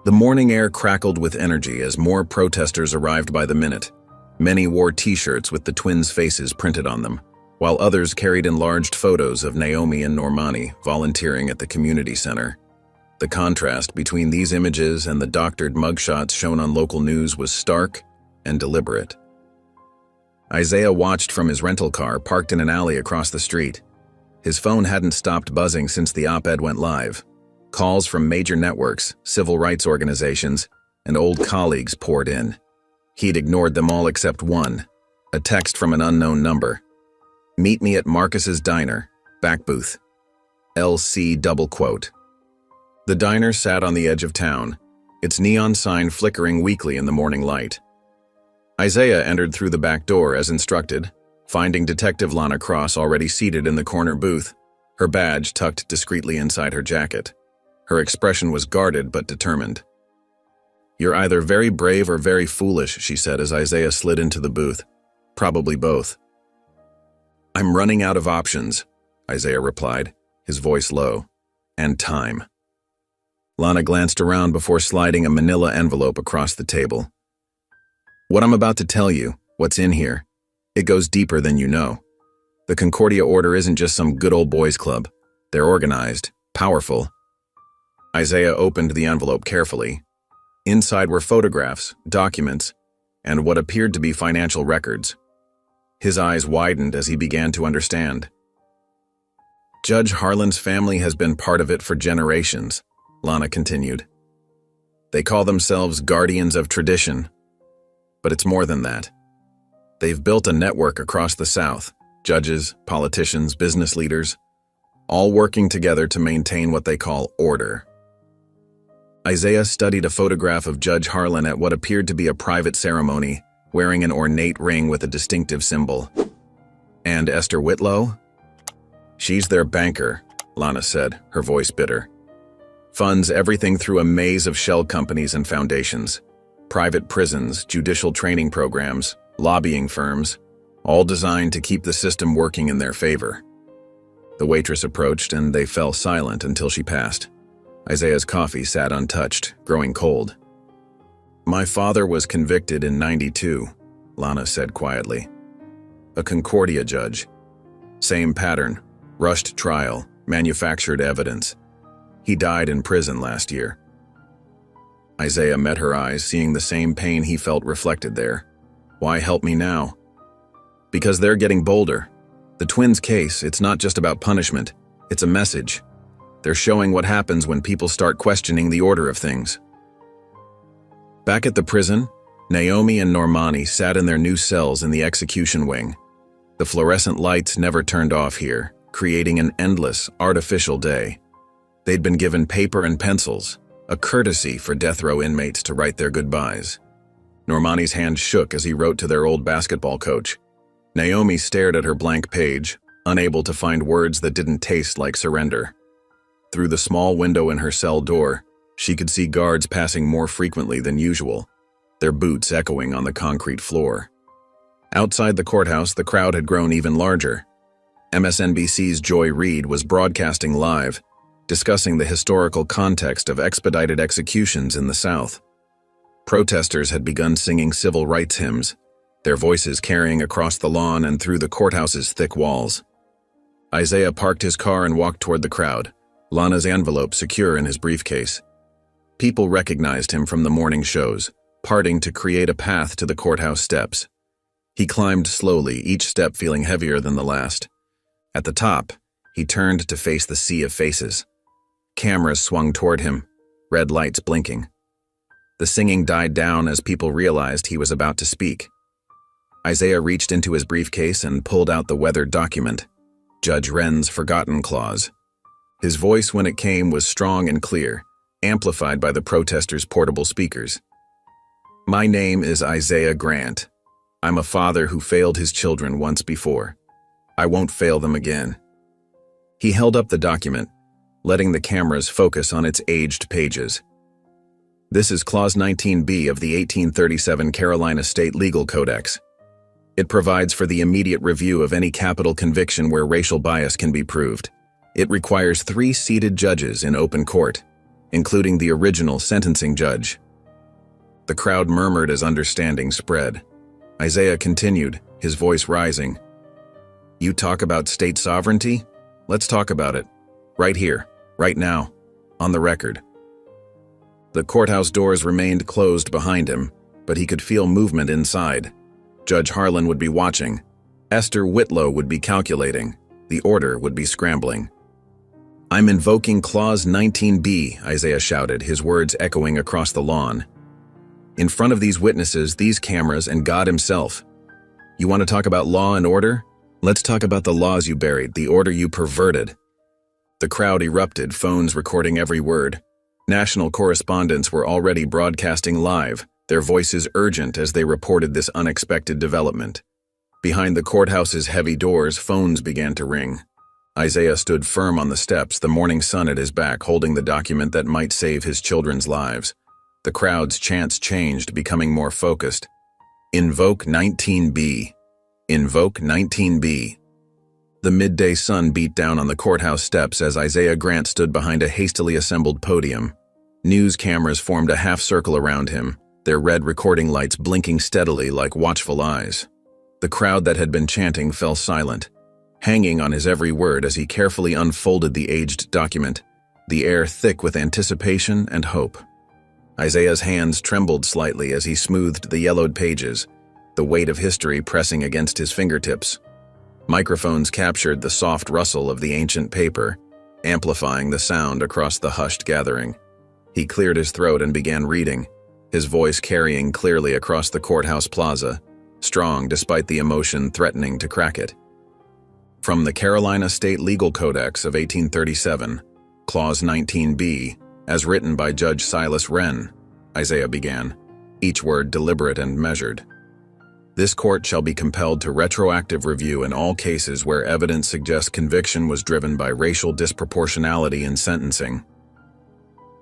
The morning air crackled with energy as more protesters arrived by the minute. Many wore t-shirts with the twins' faces printed on them, while others carried enlarged photos of Naomi and Normani volunteering at the community center. The contrast between these images and the doctored mugshots shown on local news was stark and deliberate. Isaiah watched from his rental car parked in an alley across the street. His phone hadn't stopped buzzing since the op-ed went live. Calls from major networks, civil rights organizations, and old colleagues poured in. He'd ignored them all except one, a text from an unknown number. "Meet me at Marcus's Diner, back booth. LC double quote." The diner sat on the edge of town, its neon sign flickering weakly in the morning light. Isaiah entered through the back door as instructed, finding Detective Lana Cross already seated in the corner booth, her badge tucked discreetly inside her jacket. Her expression was guarded but determined. "You're either very brave or very foolish," she said as Isaiah slid into the booth. "Probably both." "I'm running out of options," Isaiah replied, his voice low. "And time." Lana glanced around before sliding a manila envelope across the table. "What I'm about to tell you, what's in here, it goes deeper than you know. The Concordia Order isn't just some good old boys club. They're organized, powerful." Isaiah opened the envelope carefully. Inside were photographs, documents, and what appeared to be financial records. His eyes widened as he began to understand. "Judge Harlan's family has been part of it for generations," Lana continued. "They call themselves Guardians of Tradition. But it's more than that. They've built a network across the South, judges, politicians, business leaders, all working together to maintain what they call order." Isaiah studied a photograph of Judge Harlan at what appeared to be a private ceremony, wearing an ornate ring with a distinctive symbol. "And Esther Whitlow?" "She's their banker," Lana said, her voice bitter. "Funds everything through a maze of shell companies and foundations. Private prisons, judicial training programs, lobbying firms, all designed to keep the system working in their favor." The waitress approached and they fell silent until she passed. Isaiah's coffee sat untouched, growing cold. "My father was convicted in '92, Lana said quietly. "A Concordia judge. Same pattern, rushed trial, manufactured evidence. He died in prison last year." Isaiah met her eyes, seeing the same pain he felt reflected there. "Why help me now?" "Because they're getting bolder. The twins' case, it's not just about punishment, it's a message. They're showing what happens when people start questioning the order of things." Back at the prison, Naomi and Normani sat in their new cells in the execution wing. The fluorescent lights never turned off here, creating an endless, artificial day. They'd been given paper and pencils, a courtesy for death row inmates to write their goodbyes. Normani's hand shook as he wrote to their old basketball coach. Naomi stared at her blank page, unable to find words that didn't taste like surrender. Through the small window in her cell door, she could see guards passing more frequently than usual, their boots echoing on the concrete floor. Outside the courthouse, the crowd had grown even larger. MSNBC's Joy Reid was broadcasting live, discussing the historical context of expedited executions in the South. Protesters had begun singing civil rights hymns, their voices carrying across the lawn and through the courthouse's thick walls. Isaiah parked his car and walked toward the crowd, Lana's envelope secure in his briefcase. People recognized him from the morning shows, parting to create a path to the courthouse steps. He climbed slowly, each step feeling heavier than the last. At the top, he turned to face the sea of faces. Cameras swung toward him, red lights blinking. The singing died down as people realized he was about to speak. Isaiah reached into his briefcase and pulled out the weathered document, Judge Wren's Forgotten Clause. His voice when it came was strong and clear, amplified by the protesters' portable speakers. "My name is Isaiah Grant. I'm a father who failed his children once before. I won't fail them again." He held up the document, letting the cameras focus on its aged pages. "This is Clause 19B of the 1837 Carolina State Legal Codex. It provides for the immediate review of any capital conviction where racial bias can be proved. It requires 3 seated judges in open court, including the original sentencing judge. The crowd murmured as understanding spread. Isaiah continued, his voice rising. You talk about state sovereignty? Let's talk about it. Right here, right now, on the record. The courthouse doors remained closed behind him, but he could feel movement inside. Judge Harlan would be watching. Esther Whitlow would be calculating. The order would be scrambling. I'm invoking Clause 19B, Isaiah shouted, his words echoing across the lawn. In front of these witnesses, these cameras, and God himself. You want to talk about law and order? Let's talk about the laws you buried, the order you perverted. The crowd erupted, phones recording every word. National correspondents were already broadcasting live, their voices urgent as they reported this unexpected development. Behind the courthouse's heavy doors, phones began to ring. Isaiah stood firm on the steps, the morning sun at his back, holding the document that might save his children's lives. The crowd's chants changed, becoming more focused. Invoke 19B. Invoke 19B. The midday sun beat down on the courthouse steps as Isaiah Grant stood behind a hastily assembled podium. News cameras formed a half circle around him, their red recording lights blinking steadily like watchful eyes. The crowd that had been chanting fell silent, hanging on his every word as he carefully unfolded the aged document, the air thick with anticipation and hope. Isaiah's hands trembled slightly as he smoothed the yellowed pages, the weight of history pressing against his fingertips. Microphones captured the soft rustle of the ancient paper, amplifying the sound across the hushed gathering. He cleared his throat and began reading, his voice carrying clearly across the courthouse plaza, strong despite the emotion threatening to crack it. From the Carolina State Legal Codex of 1837, Clause 19B, as written by Judge Silas Wren, Isaiah began, each word deliberate and measured. This court shall be compelled to retroactive review in all cases where evidence suggests conviction was driven by racial disproportionality in sentencing.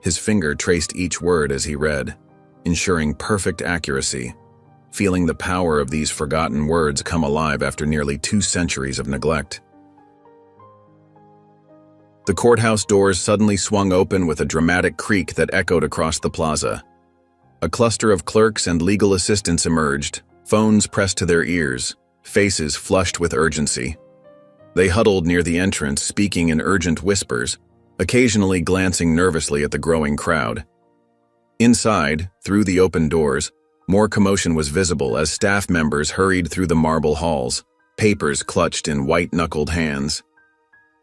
His finger traced each word as he read, ensuring perfect accuracy, feeling the power of these forgotten words come alive after nearly 2 centuries of neglect. The courthouse doors suddenly swung open with a dramatic creak that echoed across the plaza. A cluster of clerks and legal assistants emerged, phones pressed to their ears, faces flushed with urgency. They huddled near the entrance, speaking in urgent whispers, occasionally glancing nervously at the growing crowd. Inside, through the open doors, more commotion was visible as staff members hurried through the marble halls, papers clutched in white-knuckled hands.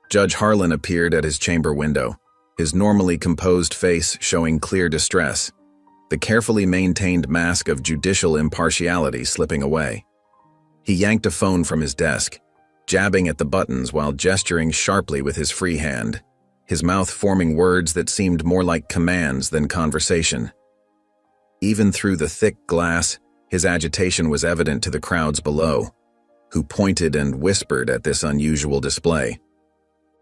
Judge Harlan appeared at his chamber window, his normally composed face showing clear distress, the carefully maintained mask of judicial impartiality slipping away. He yanked a phone from his desk, jabbing at the buttons while gesturing sharply with his free hand, his mouth forming words that seemed more like commands than conversation. Even through the thick glass, his agitation was evident to the crowds below, who pointed and whispered at this unusual display.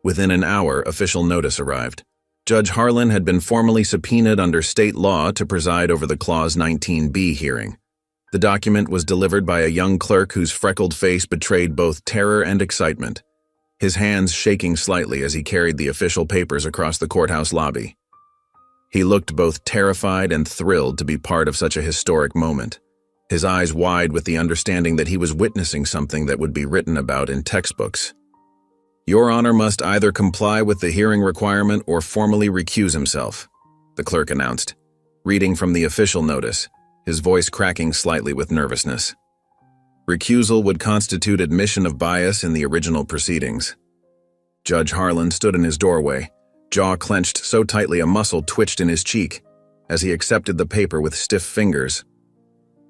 Within an hour, official notice arrived. Judge Harlan had been formally subpoenaed under state law to preside over the Clause 19B hearing. The document was delivered by a young clerk whose freckled face betrayed both terror and excitement, his hands shaking slightly as he carried the official papers across the courthouse lobby. He looked both terrified and thrilled to be part of such a historic moment, his eyes wide with the understanding that he was witnessing something that would be written about in textbooks. Your Honor must either comply with the hearing requirement or formally recuse himself, the clerk announced, reading from the official notice, his voice cracking slightly with nervousness. Recusal would constitute admission of bias in the original proceedings. Judge Harlan stood in his doorway, jaw clenched so tightly a muscle twitched in his cheek as he accepted the paper with stiff fingers.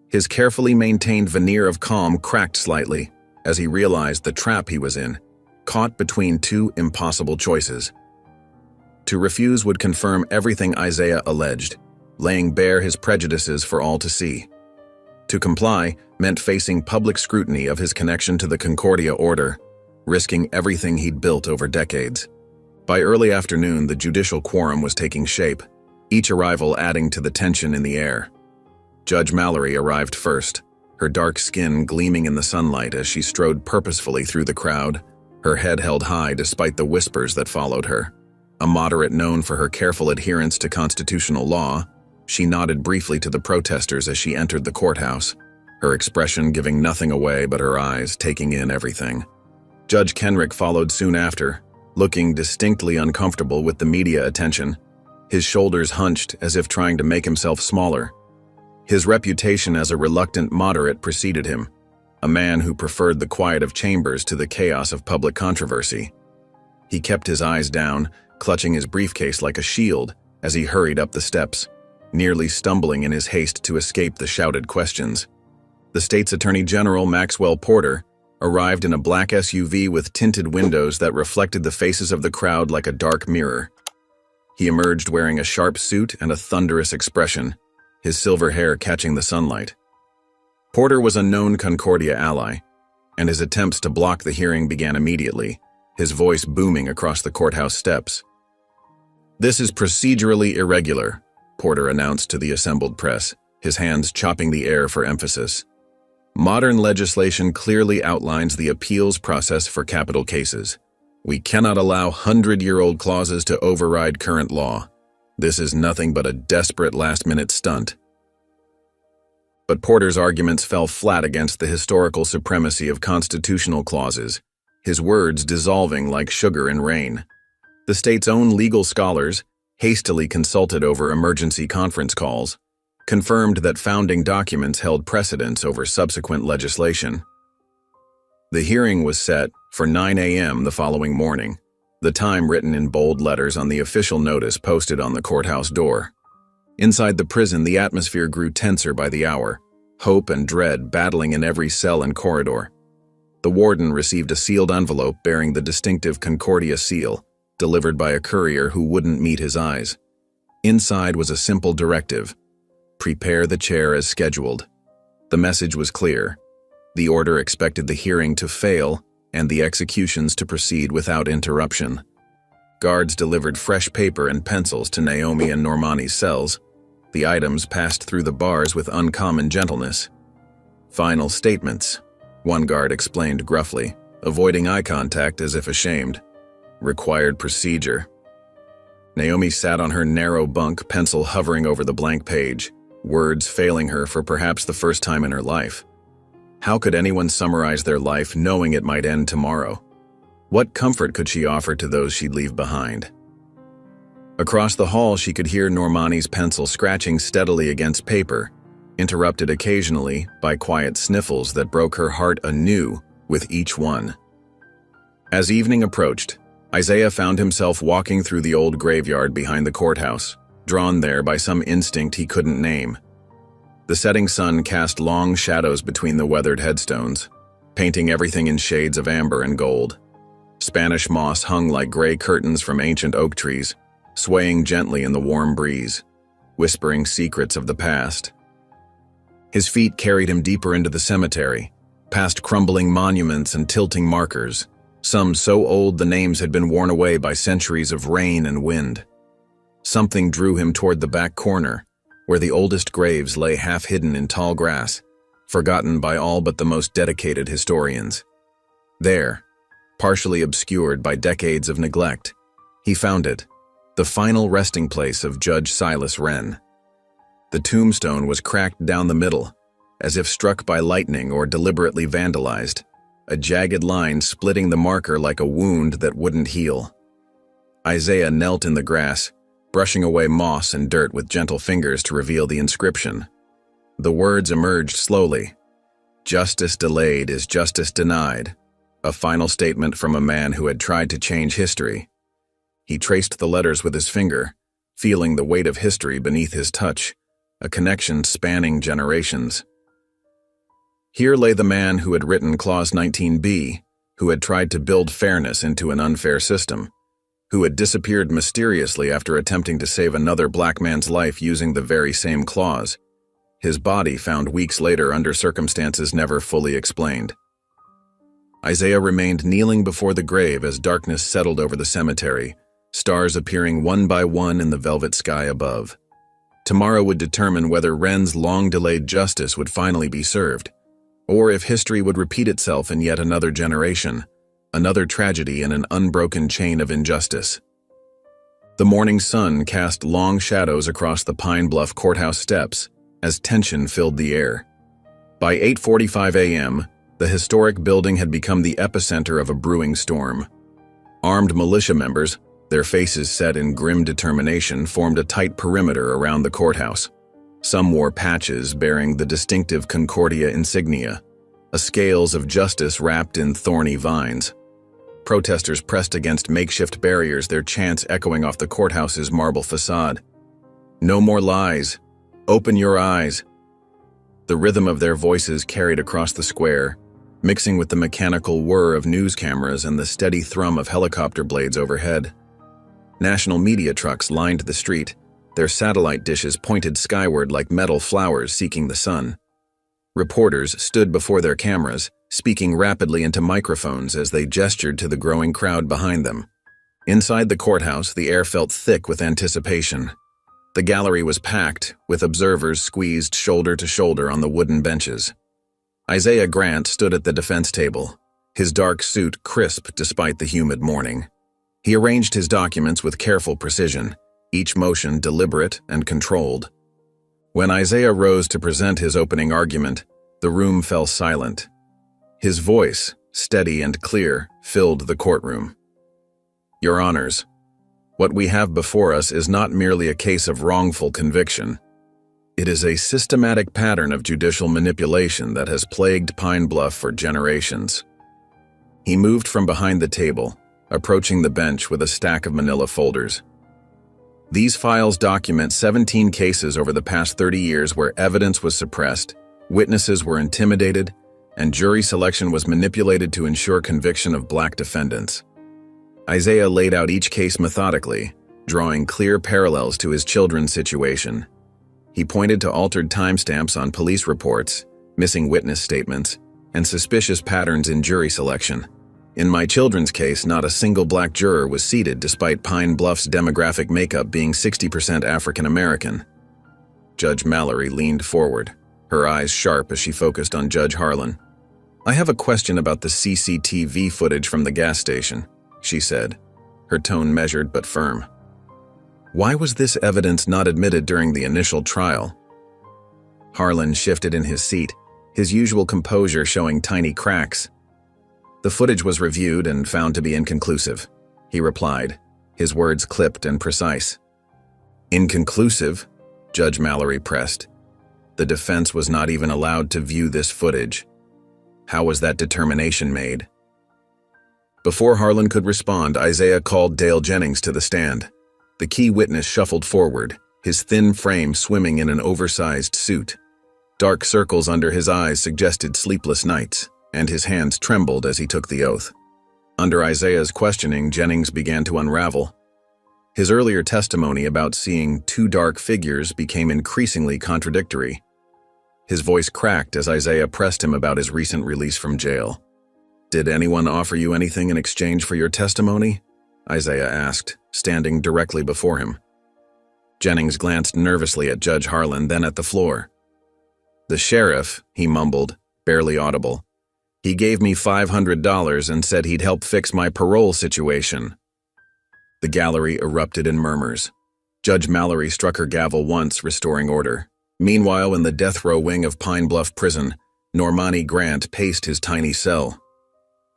His carefully maintained veneer of calm cracked slightly as he realized the trap he was in, caught between 2 impossible choices. To refuse would confirm everything Isaiah alleged, laying bare his prejudices for all to see. To comply meant facing public scrutiny of his connection to the Concordia Order, risking everything he'd built over decades. By early afternoon, the judicial quorum was taking shape, each arrival adding to the tension in the air. Judge Mallory arrived first, her dark skin gleaming in the sunlight as she strode purposefully through the crowd, her head held high despite the whispers that followed her. A moderate known for her careful adherence to constitutional law, she nodded briefly to the protesters as she entered the courthouse, her expression giving nothing away but her eyes taking in everything. Judge Kenrick followed soon after, looking distinctly uncomfortable with the media attention, his shoulders hunched as if trying to make himself smaller. His reputation as a reluctant moderate preceded him, a man who preferred the quiet of chambers to the chaos of public controversy. He kept his eyes down, clutching his briefcase like a shield as he hurried up the steps, nearly stumbling in his haste to escape the shouted questions. The state's Attorney General, Maxwell Porter, arrived in a black SUV with tinted windows that reflected the faces of the crowd like a dark mirror. He emerged wearing a sharp suit and a thunderous expression, his silver hair catching the sunlight. Porter was a known Concordia ally, and his attempts to block the hearing began immediately, his voice booming across the courthouse steps. "This is procedurally irregular," Porter announced to the assembled press, his hands chopping the air for emphasis. "Modern legislation clearly outlines the appeals process for capital cases. We cannot allow 100-year-old clauses to override current law. This is nothing but a desperate last-minute stunt." But Porter's arguments fell flat against the historical supremacy of constitutional clauses, his words dissolving like sugar in rain. The state's own legal scholars, hastily consulted over emergency conference calls, confirmed that founding documents held precedence over subsequent legislation. The hearing was set for 9 a.m. the following morning, the time written in bold letters on the official notice posted on the courthouse door. Inside the prison, the atmosphere grew tenser by the hour, hope and dread battling in every cell and corridor. The warden received a sealed envelope bearing the distinctive Concordia seal, delivered by a courier who wouldn't meet his eyes. Inside was a simple directive: prepare the chair as scheduled. The message was clear. The order expected the hearing to fail and the executions to proceed without interruption. Guards delivered fresh paper and pencils to Naomi and Normani's cells. The items passed through the bars with uncommon gentleness. "Final statements," one guard explained gruffly, avoiding eye contact as if ashamed. "Required procedure." Naomi sat on her narrow bunk, pencil hovering over the blank page, words failing her for perhaps the first time in her life. How could anyone summarize their life knowing it might end tomorrow? What comfort could she offer to those she'd leave behind? Across the hall, she could hear Normani's pencil scratching steadily against paper, interrupted occasionally by quiet sniffles that broke her heart anew with each one. As evening approached, Isaiah found himself walking through the old graveyard behind the courthouse, drawn there by some instinct he couldn't name. The setting sun cast long shadows between the weathered headstones, painting everything in shades of amber and gold. Spanish moss hung like gray curtains from ancient oak trees, swaying gently in the warm breeze, whispering secrets of the past. His feet carried him deeper into the cemetery, past crumbling monuments and tilting markers, some so old the names had been worn away by centuries of rain and wind. Something drew him toward the back corner, where the oldest graves lay half-hidden in tall grass, forgotten by all but the most dedicated historians. There, partially obscured by decades of neglect, he found it, the final resting place of Judge Silas Wren. The tombstone was cracked down the middle, as if struck by lightning or deliberately vandalized, a jagged line splitting the marker like a wound that wouldn't heal. Isaiah knelt in the grass, brushing away moss and dirt with gentle fingers to reveal the inscription. The words emerged slowly. "Justice delayed is justice denied," a final statement from a man who had tried to change history. He traced the letters with his finger, feeling the weight of history beneath his touch, a connection spanning generations. Here lay the man who had written Clause 19B, who had tried to build fairness into an unfair system, who had disappeared mysteriously after attempting to save another black man's life using the very same clause, his body found weeks later under circumstances never fully explained. Isaiah remained kneeling before the grave as darkness settled over the cemetery, stars appearing one by one in the velvet sky above. Tomorrow would determine whether Wren's long-delayed justice would finally be served, or if history would repeat itself in yet another generation, another tragedy in an unbroken chain of injustice. The morning sun cast long shadows across the Pine Bluff courthouse steps as tension filled the air. By 8:45 a.m., the historic building had become the epicenter of a brewing storm. Armed militia members, their faces set in grim determination, formed a tight perimeter around the courthouse. Some wore patches bearing the distinctive Concordia insignia, a scales of justice wrapped in thorny vines. Protesters pressed against makeshift barriers, their chants echoing off the courthouse's marble facade. "No more lies. Open your eyes." The rhythm of their voices carried across the square, mixing with the mechanical whir of news cameras and the steady thrum of helicopter blades overhead. National media trucks lined the street, their satellite dishes pointed skyward like metal flowers seeking the sun. Reporters stood before their cameras, speaking rapidly into microphones as they gestured to the growing crowd behind them. Inside the courthouse, the air felt thick with anticipation. The gallery was packed, with observers squeezed shoulder to shoulder on the wooden benches. Isaiah Grant stood at the defense table, his dark suit crisp despite the humid morning. He arranged his documents with careful precision, each motion deliberate and controlled. When Isaiah rose to present his opening argument, the room fell silent. His voice, steady and clear, filled the courtroom. "Your Honors, what we have before us is not merely a case of wrongful conviction. It is a systematic pattern of judicial manipulation that has plagued Pine Bluff for generations." He moved from behind the table, approaching the bench with a stack of manila folders. "These files document 17 cases over the past 30 years where evidence was suppressed, witnesses were intimidated, and jury selection was manipulated to ensure conviction of black defendants." Isaiah laid out each case methodically, drawing clear parallels to his children's situation. He pointed to altered timestamps on police reports, missing witness statements, and suspicious patterns in jury selection. "In my children's case, not a single black juror was seated despite Pine Bluff's demographic makeup being 60% African American." Judge Mallory leaned forward, her eyes sharp as she focused on Judge Harlan. "I have a question about the CCTV footage from the gas station," she said, her tone measured but firm. "Why was this evidence not admitted during the initial trial?" Harlan shifted in his seat, his usual composure showing tiny cracks. "The footage was reviewed and found to be inconclusive," he replied, his words clipped and precise. "Inconclusive?" Judge Mallory pressed. "The defense was not even allowed to view this footage. How was that determination made?" Before Harlan could respond, Isaiah called Dale Jennings to the stand. The key witness shuffled forward, his thin frame swimming in an oversized suit. Dark circles under his eyes suggested sleepless nights, and his hands trembled as he took the oath. Under Isaiah's questioning, Jennings began to unravel. His earlier testimony about seeing two dark figures became increasingly contradictory. His voice cracked as Isaiah pressed him about his recent release from jail. "Did anyone offer you anything in exchange for your testimony?" Isaiah asked, standing directly before him. Jennings glanced nervously at Judge Harlan, then at the floor. "The sheriff," he mumbled, barely audible. "He gave me $500 and said he'd help fix my parole situation." The gallery erupted in murmurs. Judge Mallory struck her gavel once, restoring order. Meanwhile, in the death row wing of Pine Bluff Prison, Normani Grant paced his tiny cell.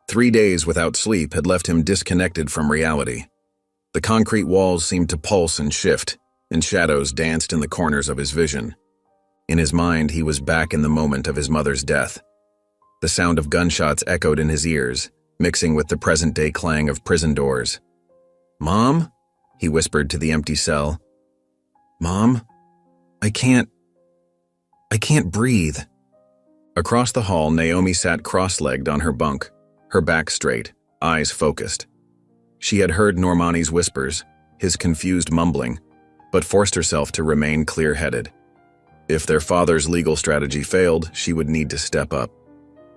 3 days without sleep had left him disconnected from reality. The concrete walls seemed to pulse and shift, and shadows danced in the corners of his vision. In his mind, he was back in the moment of his mother's death. The sound of gunshots echoed in his ears, mixing with the present-day clang of prison doors. "Mom?" he whispered to the empty cell. "Mom? I can't breathe." Across the hall, Naomi sat cross-legged on her bunk, her back straight, eyes focused. She had heard Normani's whispers, his confused mumbling, but forced herself to remain clear-headed. If their father's legal strategy failed, she would need to step up.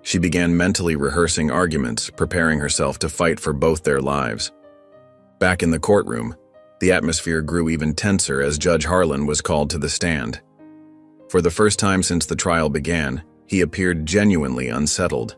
She began mentally rehearsing arguments, preparing herself to fight for both their lives. Back in the courtroom, the atmosphere grew even tenser as Judge Harlan was called to the stand. For the first time since the trial began, he appeared genuinely unsettled.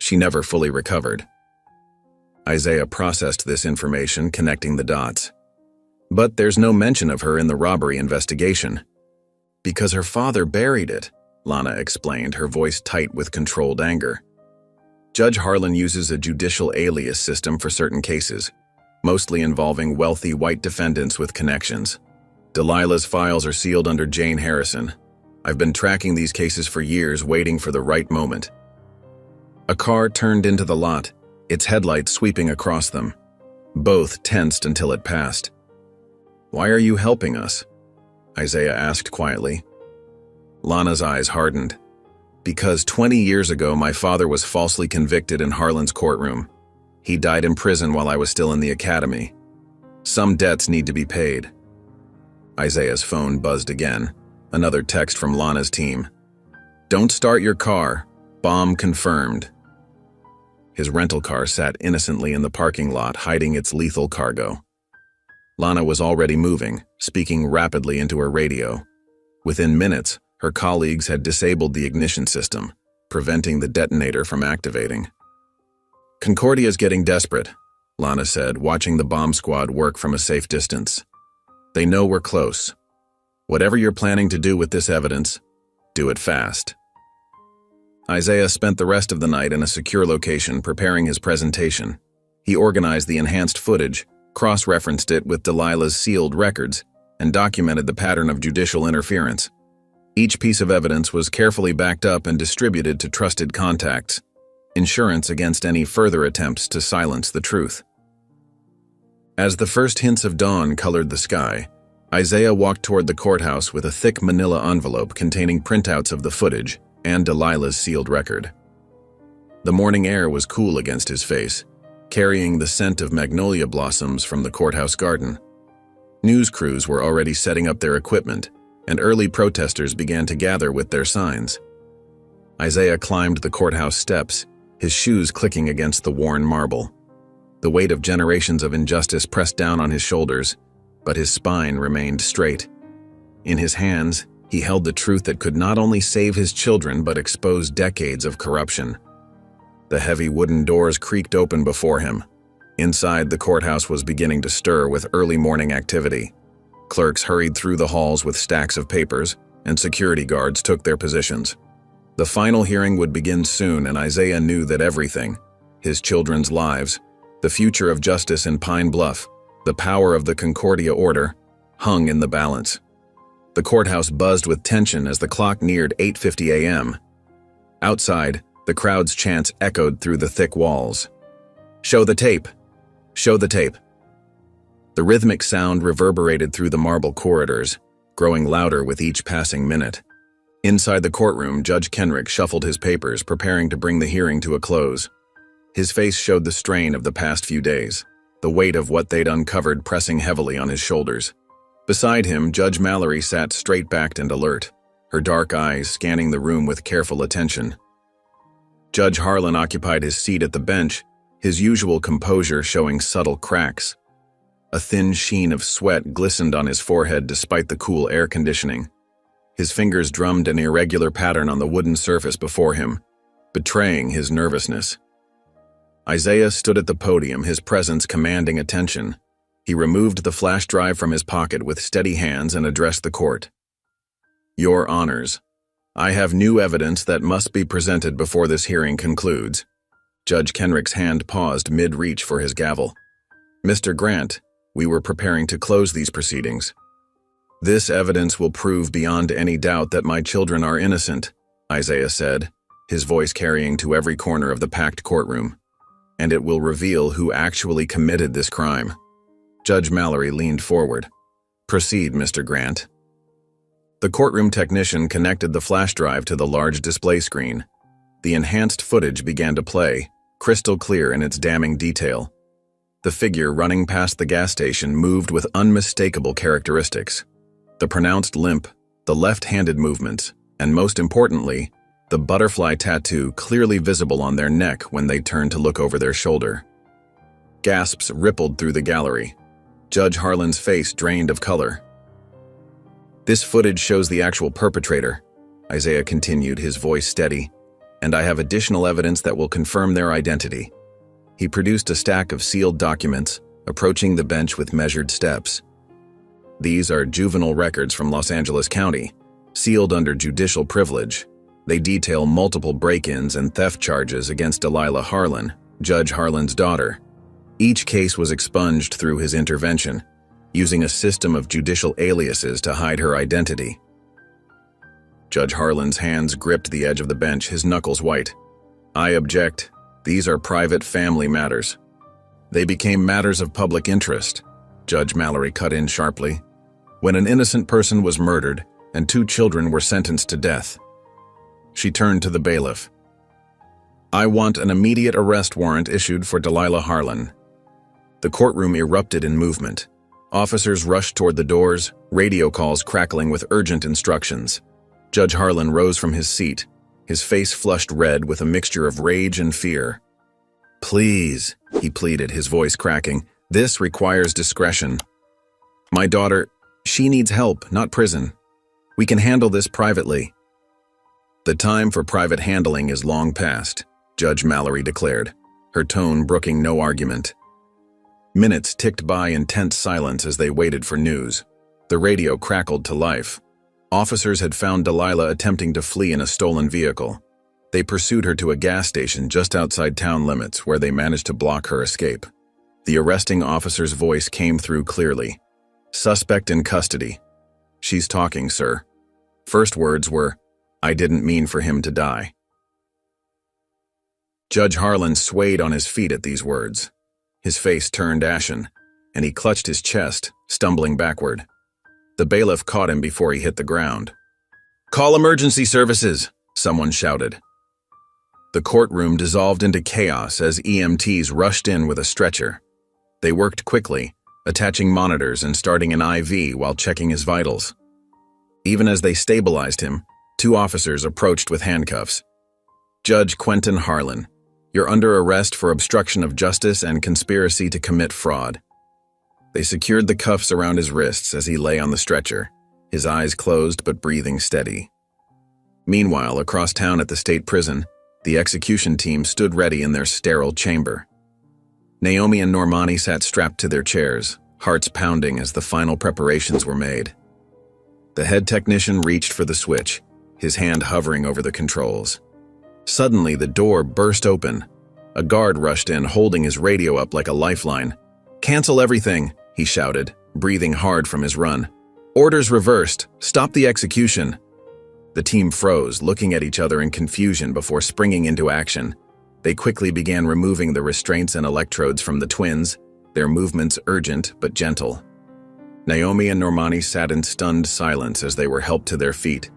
She never fully recovered. Isaiah processed this information, connecting the dots. But there's no mention of her in the robbery investigation. Because her father buried it, Lana explained, her voice tight with controlled anger. Judge Harlan uses a judicial alias system for certain cases, mostly involving wealthy white defendants with connections. Delilah's files are sealed under Jane Harrison. I've been tracking these cases for years, waiting for the right moment. A car turned into the lot, its headlights sweeping across them. Both tensed until it passed. "Why are you helping us?" Isaiah asked quietly. Lana's eyes hardened. "Because 20 years ago my father was falsely convicted in Harlan's courtroom. He died in prison while I was still in the academy. Some debts need to be paid." Isaiah's phone buzzed again. Another text from Lana's team. "Don't start your car. Bomb confirmed." His rental car sat innocently in the parking lot, hiding its lethal cargo. Lana was already moving, speaking rapidly into her radio. Within minutes, her colleagues had disabled the ignition system, preventing the detonator from activating. "Concordia's getting desperate," Lana said, watching the bomb squad work from a safe distance. "They know we're close. Whatever you're planning to do with this evidence, do it fast." Isaiah spent the rest of the night in a secure location preparing his presentation. He organized the enhanced footage, cross-referenced it with Delilah's sealed records, and documented the pattern of judicial interference. Each piece of evidence was carefully backed up and distributed to trusted contacts, insurance against any further attempts to silence the truth. As the first hints of dawn colored the sky, Isaiah walked toward the courthouse with a thick manila envelope containing printouts of the footage and Delilah's sealed record. The morning air was cool against his face, carrying the scent of magnolia blossoms from the courthouse garden. News crews were already setting up their equipment, and early protesters began to gather with their signs. Isaiah climbed the courthouse steps, his shoes clicking against the worn marble. The weight of generations of injustice pressed down on his shoulders, but his spine remained straight. In his hands, he held the truth that could not only save his children but expose decades of corruption. The heavy wooden doors creaked open before him. Inside, the courthouse was beginning to stir with early morning activity. Clerks hurried through the halls with stacks of papers, and security guards took their positions. The final hearing would begin soon, and Isaiah knew that everything, his children's lives, the future of justice in Pine Bluff, the power of the Concordia order, hung in the balance. The courthouse buzzed with tension as the clock neared 8:50 a.m. Outside, the crowd's chants echoed through the thick walls. "Show the tape! Show the tape!" The rhythmic sound reverberated through the marble corridors, growing louder with each passing minute. Inside the courtroom, Judge Kenrick shuffled his papers, preparing to bring the hearing to a close. His face showed the strain of the past few days, the weight of what they'd uncovered pressing heavily on his shoulders. Beside him, Judge Mallory sat straight-backed and alert, her dark eyes scanning the room with careful attention. Judge Harlan occupied his seat at the bench, his usual composure showing subtle cracks. A thin sheen of sweat glistened on his forehead despite the cool air conditioning. His fingers drummed an irregular pattern on the wooden surface before him, betraying his nervousness. Isaiah stood at the podium, his presence commanding attention. He removed the flash drive from his pocket with steady hands and addressed the court. "Your Honors, I have new evidence that must be presented before this hearing concludes." Judge Kenrick's hand paused mid-reach for his gavel. "Mr. Grant, we were preparing to close these proceedings. This evidence will prove beyond any doubt that my children are innocent," Isaiah said, his voice carrying to every corner of the packed courtroom. "And it will reveal who actually committed this crime." Judge Mallory leaned forward. "Proceed, Mr. Grant." The courtroom technician connected the flash drive to the large display screen. The enhanced footage began to play, crystal clear in its damning detail. The figure running past the gas station moved with unmistakable characteristics. The pronounced limp, the left-handed movements, and most importantly, the butterfly tattoo clearly visible on their neck when they turned to look over their shoulder. Gasps rippled through the gallery. Judge Harlan's face drained of color. "This footage shows the actual perpetrator," Isaiah continued, his voice steady. and I have additional evidence that will confirm their identity. He produced a stack of sealed documents, approaching the bench with measured steps. These are juvenile records from Los Angeles County, sealed under judicial privilege. They detail multiple break-ins and theft charges against Delilah Harlan, Judge Harlan's daughter. Each case was expunged through his intervention, using a system of judicial aliases to hide her identity. Judge Harlan's hands gripped the edge of the bench, his knuckles white. I object. These are private family matters. They became matters of public interest, Judge Mallory cut in sharply, when an innocent person was murdered and 2 children were sentenced to death. She turned to the bailiff. I want an immediate arrest warrant issued for Delilah Harlan. The courtroom erupted in movement. Officers rushed toward the doors, radio calls crackling with urgent instructions. Judge Harlan rose from his seat, his face flushed red with a mixture of rage and fear. Please, he pleaded, his voice cracking, this requires discretion. My daughter, she needs help, not prison. We can handle this privately. The time for private handling is long past, Judge Mallory declared, her tone brooking no argument. Minutes ticked by in tense silence as they waited for news. The radio crackled to life. Officers had found Delilah attempting to flee in a stolen vehicle. They pursued her to a gas station just outside town limits where they managed to block her escape. The arresting officer's voice came through clearly. Suspect in custody. She's talking, sir. First words were, I didn't mean for him to die. Judge Harlan swayed on his feet at these words. His face turned ashen, and he clutched his chest, stumbling backward. The bailiff caught him before he hit the ground. Call emergency services, someone shouted. The courtroom dissolved into chaos as EMTs rushed in with a stretcher. They worked quickly, attaching monitors and starting an IV while checking his vitals. Even as they stabilized him, 2 officers approached with handcuffs. Judge Quentin Harlan, you're under arrest for obstruction of justice and conspiracy to commit fraud. They secured the cuffs around his wrists as he lay on the stretcher, his eyes closed but breathing steady. Meanwhile, across town at the state prison, the execution team stood ready in their sterile chamber. Naomi and Normani sat strapped to their chairs, hearts pounding as the final preparations were made. The head technician reached for the switch, his hand hovering over the controls. Suddenly, the door burst open. A guard rushed in, holding his radio up like a lifeline. Cancel everything, he shouted, breathing hard from his run. Orders reversed. Stop the execution. The team froze, looking at each other in confusion before springing into action. They quickly began removing the restraints and electrodes from the twins, their movements urgent but gentle. Naomi and Normani sat in stunned silence as they were helped to their feet.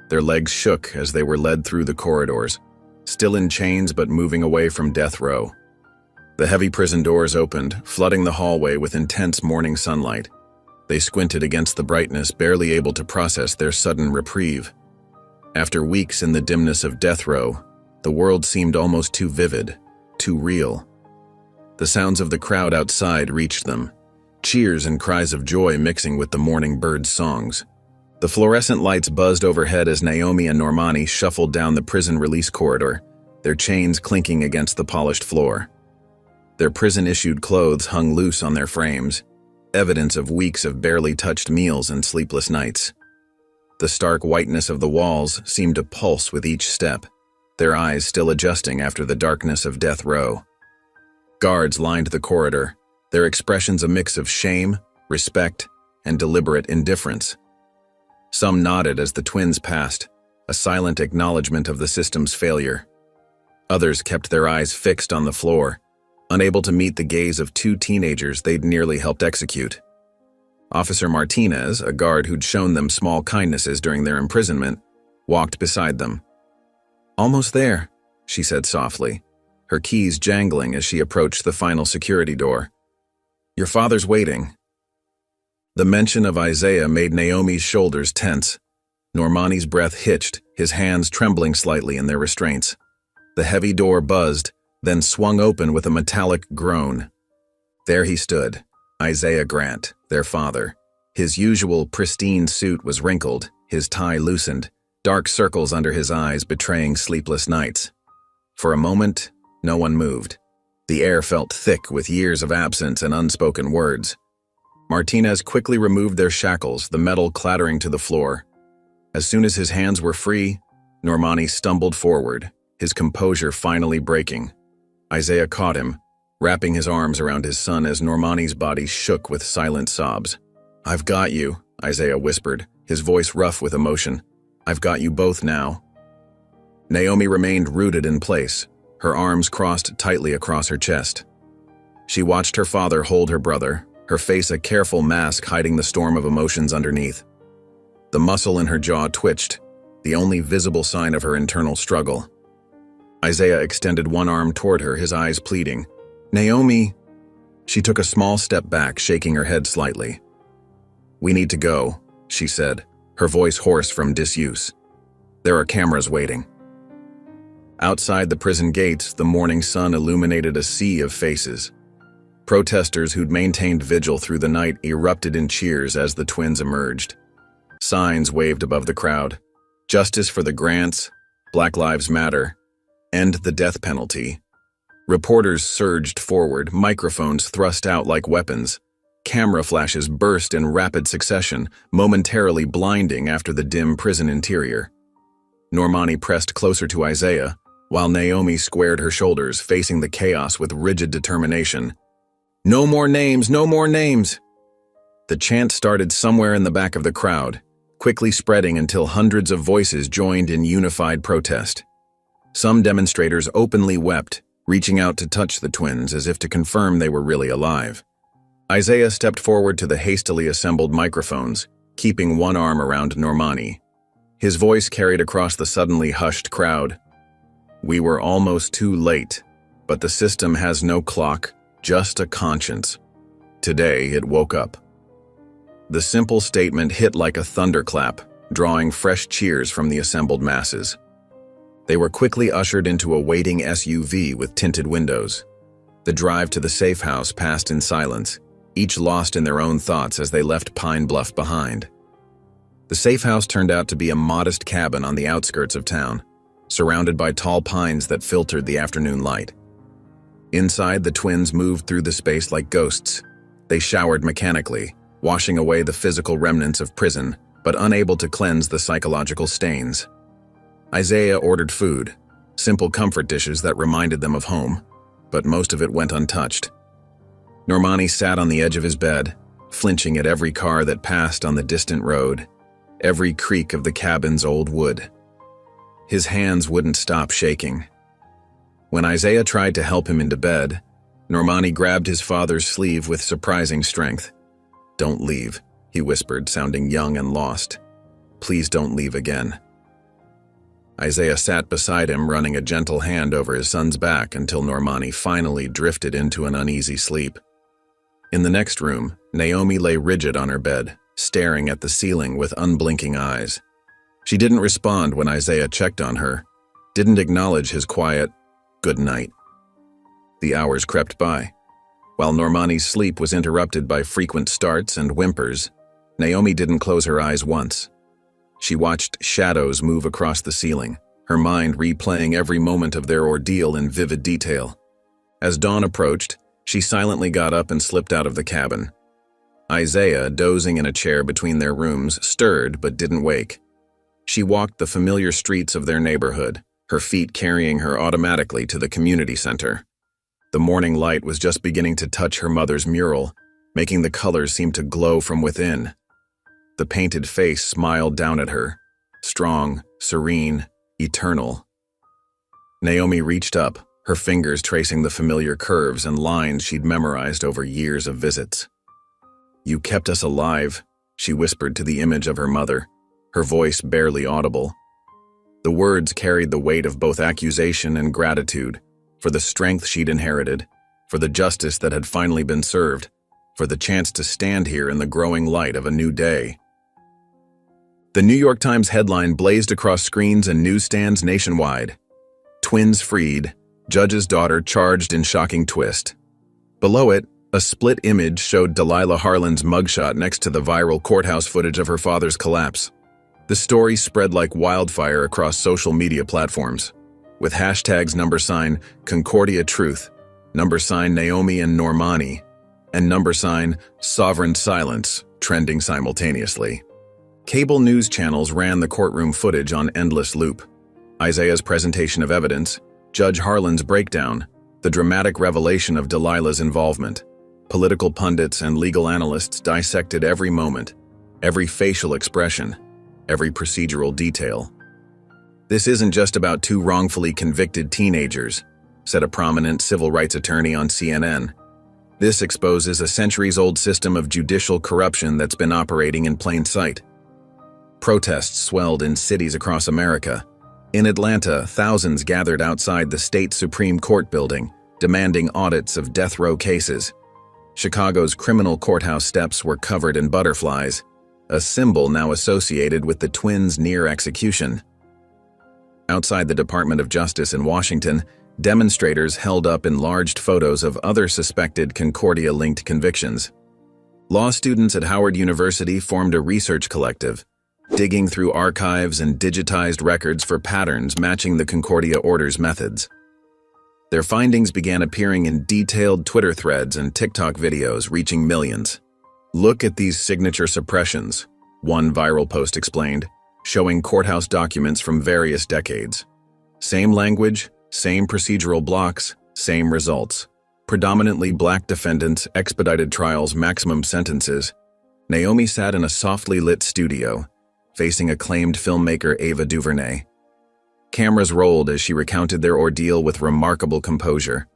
Their legs shook as they were led through the corridors, still in chains but moving away from death row. The heavy prison doors opened, flooding the hallway with intense morning sunlight. They squinted against the brightness, barely able to process their sudden reprieve. After weeks in the dimness of death row, the world seemed almost too vivid, too real. The sounds of the crowd outside reached them, cheers and cries of joy mixing with the morning birds' songs. The fluorescent lights buzzed overhead as Naomi and Normani shuffled down the prison release corridor, their chains clinking against the polished floor. Their prison-issued clothes hung loose on their frames, evidence of weeks of barely touched meals and sleepless nights. The stark whiteness of the walls seemed to pulse with each step, their eyes still adjusting after the darkness of death row. Guards lined the corridor, their expressions a mix of shame, respect, and deliberate indifference. Some nodded as the twins passed, a silent acknowledgement of the system's failure. Others kept their eyes fixed on the floor, unable to meet the gaze of 2 teenagers they'd nearly helped execute. Officer Martinez, a guard who'd shown them small kindnesses during their imprisonment, walked beside them. Almost there, she said softly, her keys jangling as she approached the final security door. Your father's waiting. The mention of Isaiah made Naomi's shoulders tense. Normani's breath hitched, his hands trembling slightly in their restraints. The heavy door buzzed, then swung open with a metallic groan. There he stood, Isaiah Grant, their father. His usual pristine suit was wrinkled, his tie loosened, dark circles under his eyes betraying sleepless nights. For a moment, no one moved. The air felt thick with years of absence and unspoken words. Martinez quickly removed their shackles, the metal clattering to the floor. As soon as his hands were free, Normani stumbled forward, his composure finally breaking. Isaiah caught him, wrapping his arms around his son as Normani's body shook with silent sobs. "I've got you," Isaiah whispered, his voice rough with emotion. "I've got you both now." Naomi remained rooted in place, her arms crossed tightly across her chest. She watched her father hold her brother, her face a careful mask hiding the storm of emotions underneath. The muscle in her jaw twitched, the only visible sign of her internal struggle. Isaiah extended one arm toward her, his eyes pleading. "Naomi!" She took a small step back, shaking her head slightly. "We need to go," she said, her voice hoarse from disuse. "There are cameras waiting." Outside the prison gates, the morning sun illuminated a sea of faces. Protesters who'd maintained vigil through the night erupted in cheers as the twins emerged. Signs waved above the crowd. Justice for the Grants, Black Lives Matter, end the death penalty. Reporters surged forward, microphones thrust out like weapons. Camera flashes burst in rapid succession, momentarily blinding after the dim prison interior. Normani pressed closer to Isaiah, while Naomi squared her shoulders, facing the chaos with rigid determination. "No more names, no more names!" The chant started somewhere in the back of the crowd, quickly spreading until hundreds of voices joined in unified protest. Some demonstrators openly wept, reaching out to touch the twins as if to confirm they were really alive. Isaiah stepped forward to the hastily assembled microphones, keeping one arm around Normani. His voice carried across the suddenly hushed crowd. "We were almost too late, but the system has no clock, just a conscience. Today it woke up." The simple statement hit like a thunderclap, drawing fresh cheers from the assembled masses. They were quickly ushered into a waiting SUV with tinted windows. The drive to the safe house passed in silence, each lost in their own thoughts as they left Pine Bluff behind. The safe house turned out to be a modest cabin on the outskirts of town, surrounded by tall pines that filtered the afternoon light. Inside, the twins moved through the space like ghosts. They showered mechanically, washing away the physical remnants of prison, but unable to cleanse the psychological stains. Isaiah ordered food, simple comfort dishes that reminded them of home, but most of it went untouched. Normani sat on the edge of his bed, flinching at every car that passed on the distant road, every creak of the cabin's old wood. His hands wouldn't stop shaking. When Isaiah tried to help him into bed, Normani grabbed his father's sleeve with surprising strength. "Don't leave," he whispered, sounding young and lost. "Please don't leave again." Isaiah sat beside him, running a gentle hand over his son's back until Normani finally drifted into an uneasy sleep. In the next room, Naomi lay rigid on her bed, staring at the ceiling with unblinking eyes. She didn't respond when Isaiah checked on her, didn't acknowledge his quiet, "good night." The hours crept by. While Normani's sleep was interrupted by frequent starts and whimpers, Naomi didn't close her eyes once. She watched shadows move across the ceiling, her mind replaying every moment of their ordeal in vivid detail. As dawn approached, she silently got up and slipped out of the cabin. Isaiah, dozing in a chair between their rooms, stirred but didn't wake. She walked the familiar streets of their neighborhood, her feet carrying her automatically to the community center. The morning light was just beginning to touch her mother's mural, making the colors seem to glow from within. The painted face smiled down at her, strong, serene, eternal. Naomi reached up, her fingers tracing the familiar curves and lines she'd memorized over years of visits. "You kept us alive," she whispered to the image of her mother, her voice barely audible. The words carried the weight of both accusation and gratitude, for the strength she'd inherited, for the justice that had finally been served, for the chance to stand here in the growing light of a new day. The New York Times headline blazed across screens and newsstands nationwide. "Twins freed, judge's daughter charged in shocking twist." Below it, a split image showed Delilah Harlan's mugshot next to the viral courthouse footage of her father's collapse. The story spread like wildfire across social media platforms, with hashtags #Concordia Truth, Naomi and Normani, and Sovereign Silence trending simultaneously. Cable news channels ran the courtroom footage on endless loop. Isaiah's presentation of evidence, Judge Harlan's breakdown, the dramatic revelation of Delilah's involvement. Political pundits and legal analysts dissected every moment, every facial expression, every procedural detail. "This isn't just about two wrongfully convicted teenagers," said a prominent civil rights attorney on CNN. "This exposes a centuries-old system of judicial corruption that's been operating in plain sight." Protests swelled in cities across America. In Atlanta, thousands gathered outside the state Supreme Court building, demanding audits of death row cases. Chicago's criminal courthouse steps were covered in butterflies, a symbol now associated with the twins' near execution. Outside the Department of Justice in Washington, demonstrators held up enlarged photos of other suspected Concordia-linked convictions. Law students at Howard University formed a research collective, digging through archives and digitized records for patterns matching the Concordia order's methods. Their findings began appearing in detailed Twitter threads and TikTok videos reaching millions. "Look at these signature suppressions," one viral post explained, showing courthouse documents from various decades. Same language, same procedural blocks, same results. Predominantly black defendants, expedited trials, maximum sentences. Naomi sat in a softly lit studio, facing acclaimed filmmaker Ava DuVernay. Cameras rolled as she recounted their ordeal with remarkable composure.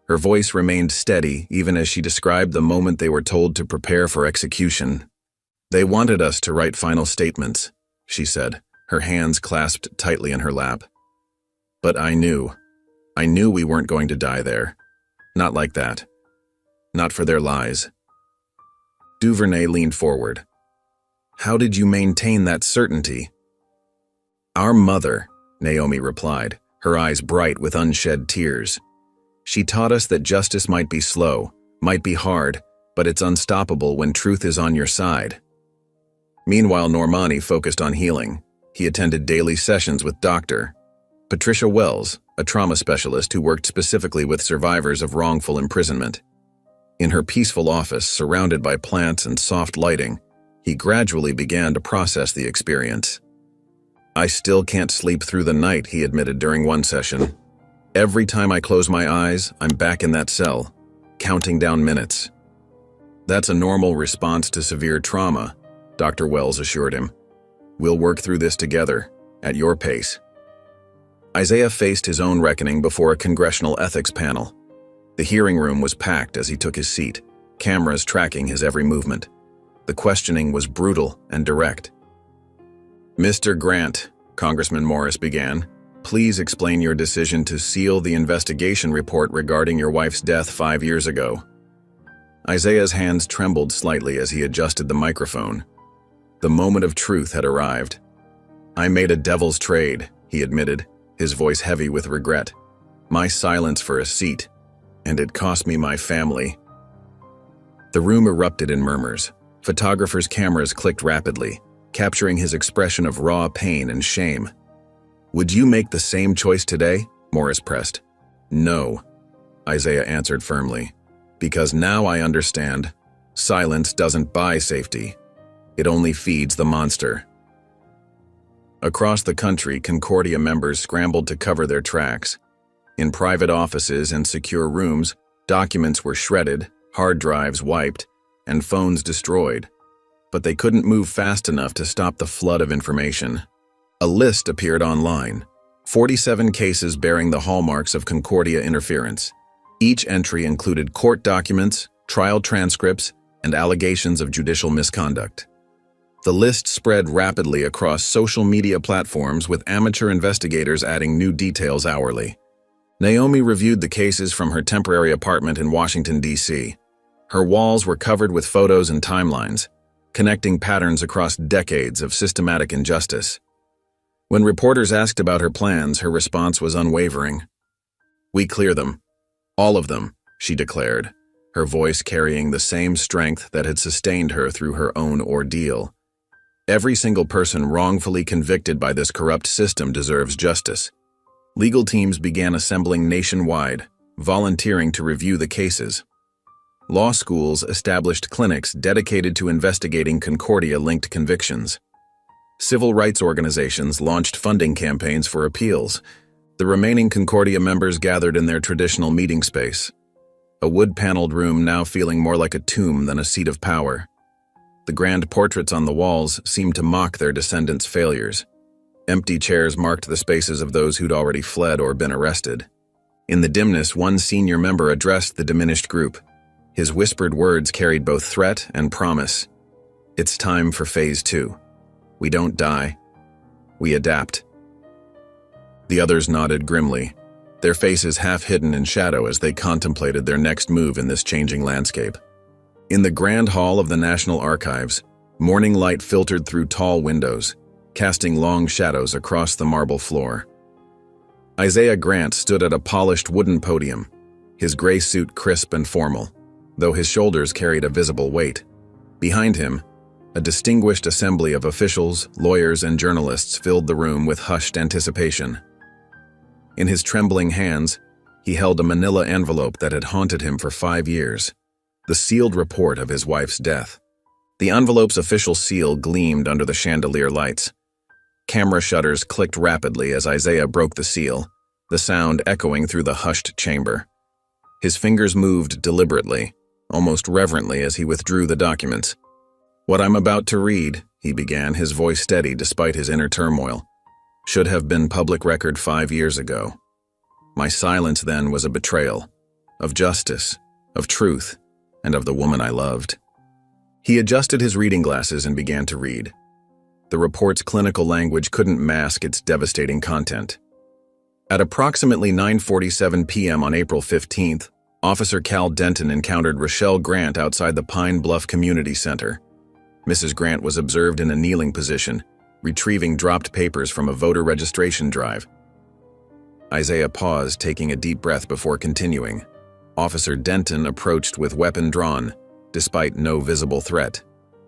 Her voice remained steady even as she described the moment they were told to prepare for execution. "They wanted us to write final statements," she said, her hands clasped tightly in her lap. "But I knew we weren't going to die there. Not like that. Not for their lies." DuVernay leaned forward. "How did you maintain that certainty?" "Our mother," Naomi replied, her eyes bright with unshed tears. "She taught us that justice might be slow, might be hard, but it's unstoppable when truth is on your side." Meanwhile, Normani focused on healing. He attended daily sessions with Dr. Patricia Wells, a trauma specialist who worked specifically with survivors of wrongful imprisonment. In her peaceful office, surrounded by plants and soft lighting, he gradually began to process the experience. "I still can't sleep through the night," he admitted during one session. "Every time I close my eyes, I'm back in that cell, counting down minutes." "That's a normal response to severe trauma," Dr. Wells assured him. "We'll work through this together, at your pace." Isaiah faced his own reckoning before a congressional ethics panel. The hearing room was packed as he took his seat, cameras tracking his every movement. The questioning was brutal and direct. "Mr. Grant," Congressman Morris began, "please explain your decision to seal the investigation report regarding your wife's death 5 years ago." Isaiah's hands trembled slightly as he adjusted the microphone. The moment of truth had arrived. "I made a devil's trade," he admitted, his voice heavy with regret. "My silence for a seat, and it cost me my family." The room erupted in murmurs. Photographers' cameras clicked rapidly, capturing his expression of raw pain and shame. "Would you make the same choice today?" Morris pressed. "No," Isaiah answered firmly, "because now I understand. Silence doesn't buy safety. It only feeds the monster." Across the country, Concordia members scrambled to cover their tracks. In private offices and secure rooms, documents were shredded, hard drives wiped, and phones destroyed. But they couldn't move fast enough to stop the flood of information. A list appeared online, 47 cases bearing the hallmarks of Concordia interference. Each entry included court documents, trial transcripts, and allegations of judicial misconduct. The list spread rapidly across social media platforms, with amateur investigators adding new details hourly. Naomi reviewed the cases from her temporary apartment in Washington, D.C. Her walls were covered with photos and timelines, connecting patterns across decades of systematic injustice. When reporters asked about her plans, her response was unwavering. "We clear them. All of them," she declared, her voice carrying the same strength that had sustained her through her own ordeal. Every single person wrongfully convicted by this corrupt system deserves justice. Legal teams began assembling nationwide, volunteering to review the cases. Law schools established clinics dedicated to investigating Concordia-linked convictions. Civil rights organizations launched funding campaigns for appeals. The remaining Concordia members gathered in their traditional meeting space, a wood-paneled room now feeling more like a tomb than a seat of power. The grand portraits on the walls seemed to mock their descendants' failures. Empty chairs marked the spaces of those who'd already fled or been arrested. In the dimness, one senior member addressed the diminished group. His whispered words carried both threat and promise. "It's time for Phase 2. We don't die. We adapt." The others nodded grimly, their faces half hidden in shadow as they contemplated their next move in this changing landscape. In the grand hall of the National Archives, morning light filtered through tall windows, casting long shadows across the marble floor. Isaiah Grant stood at a polished wooden podium, his gray suit crisp and formal, though his shoulders carried a visible weight. Behind him, a distinguished assembly of officials, lawyers, and journalists filled the room with hushed anticipation. In his trembling hands, he held a manila envelope that had haunted him for 5 years, the sealed report of his wife's death. The envelope's official seal gleamed under the chandelier lights. Camera shutters clicked rapidly as Isaiah broke the seal, the sound echoing through the hushed chamber. His fingers moved deliberately, almost reverently as he withdrew the documents. "What I'm about to read," he began, his voice steady despite his inner turmoil, "should have been public record 5 years ago. My silence then was a betrayal, of justice, of truth, and of the woman I loved." He adjusted his reading glasses and began to read. The report's clinical language couldn't mask its devastating content. At approximately 9:47 p.m. on April 15th, Officer Cal Denton encountered Rochelle Grant outside the Pine Bluff Community Center. Mrs. Grant was observed in a kneeling position, retrieving dropped papers from a voter registration drive. Isaiah paused, taking a deep breath before continuing. Officer Denton approached with weapon drawn, despite no visible threat.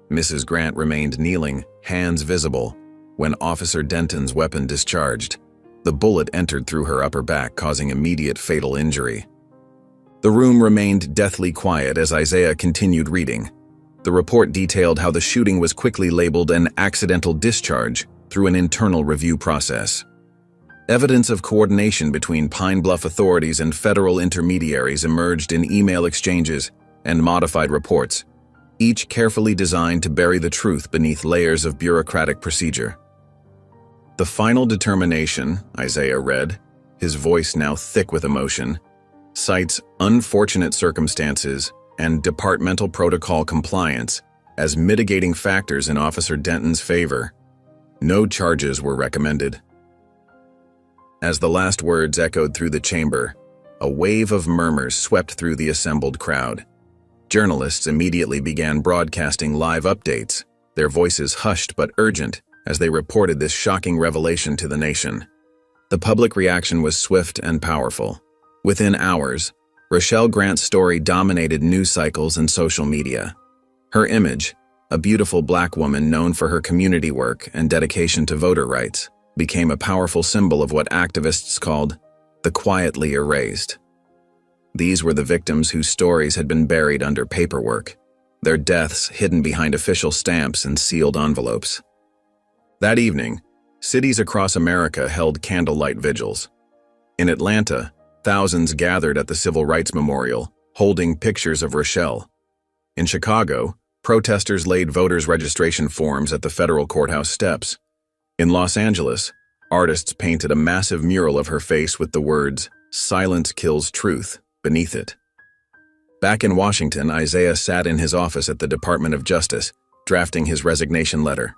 Mrs. Grant remained kneeling, hands visible, when Officer Denton's weapon discharged. The bullet entered through her upper back, causing immediate fatal injury. The room remained deathly quiet as Isaiah continued reading. The report detailed how the shooting was quickly labeled an accidental discharge through an internal review process. Evidence of coordination between Pine Bluff authorities and federal intermediaries emerged in email exchanges and modified reports, each carefully designed to bury the truth beneath layers of bureaucratic procedure. "The final determination," Isaiah read, his voice now thick with emotion, "cites unfortunate circumstances and departmental protocol compliance as mitigating factors in Officer Denton's favor. No charges were recommended." As the last words echoed through the chamber, a wave of murmurs swept through the assembled crowd. Journalists immediately began broadcasting live updates, their voices hushed but urgent as they reported this shocking revelation to the nation. The public reaction was swift and powerful. Within hours, Rochelle Grant's story dominated news cycles and social media. Her image, a beautiful Black woman known for her community work and dedication to voter rights, became a powerful symbol of what activists called the quietly erased. These were the victims whose stories had been buried under paperwork, their deaths hidden behind official stamps and sealed envelopes. That evening, cities across America held candlelight vigils. In Atlanta, thousands gathered at the Civil Rights Memorial, holding pictures of Rochelle. In Chicago, protesters laid voters' registration forms at the federal courthouse steps. In Los Angeles, artists painted a massive mural of her face with the words, "Silence kills truth," beneath it. Back in Washington, Isaiah sat in his office at the Department of Justice, drafting his resignation letter.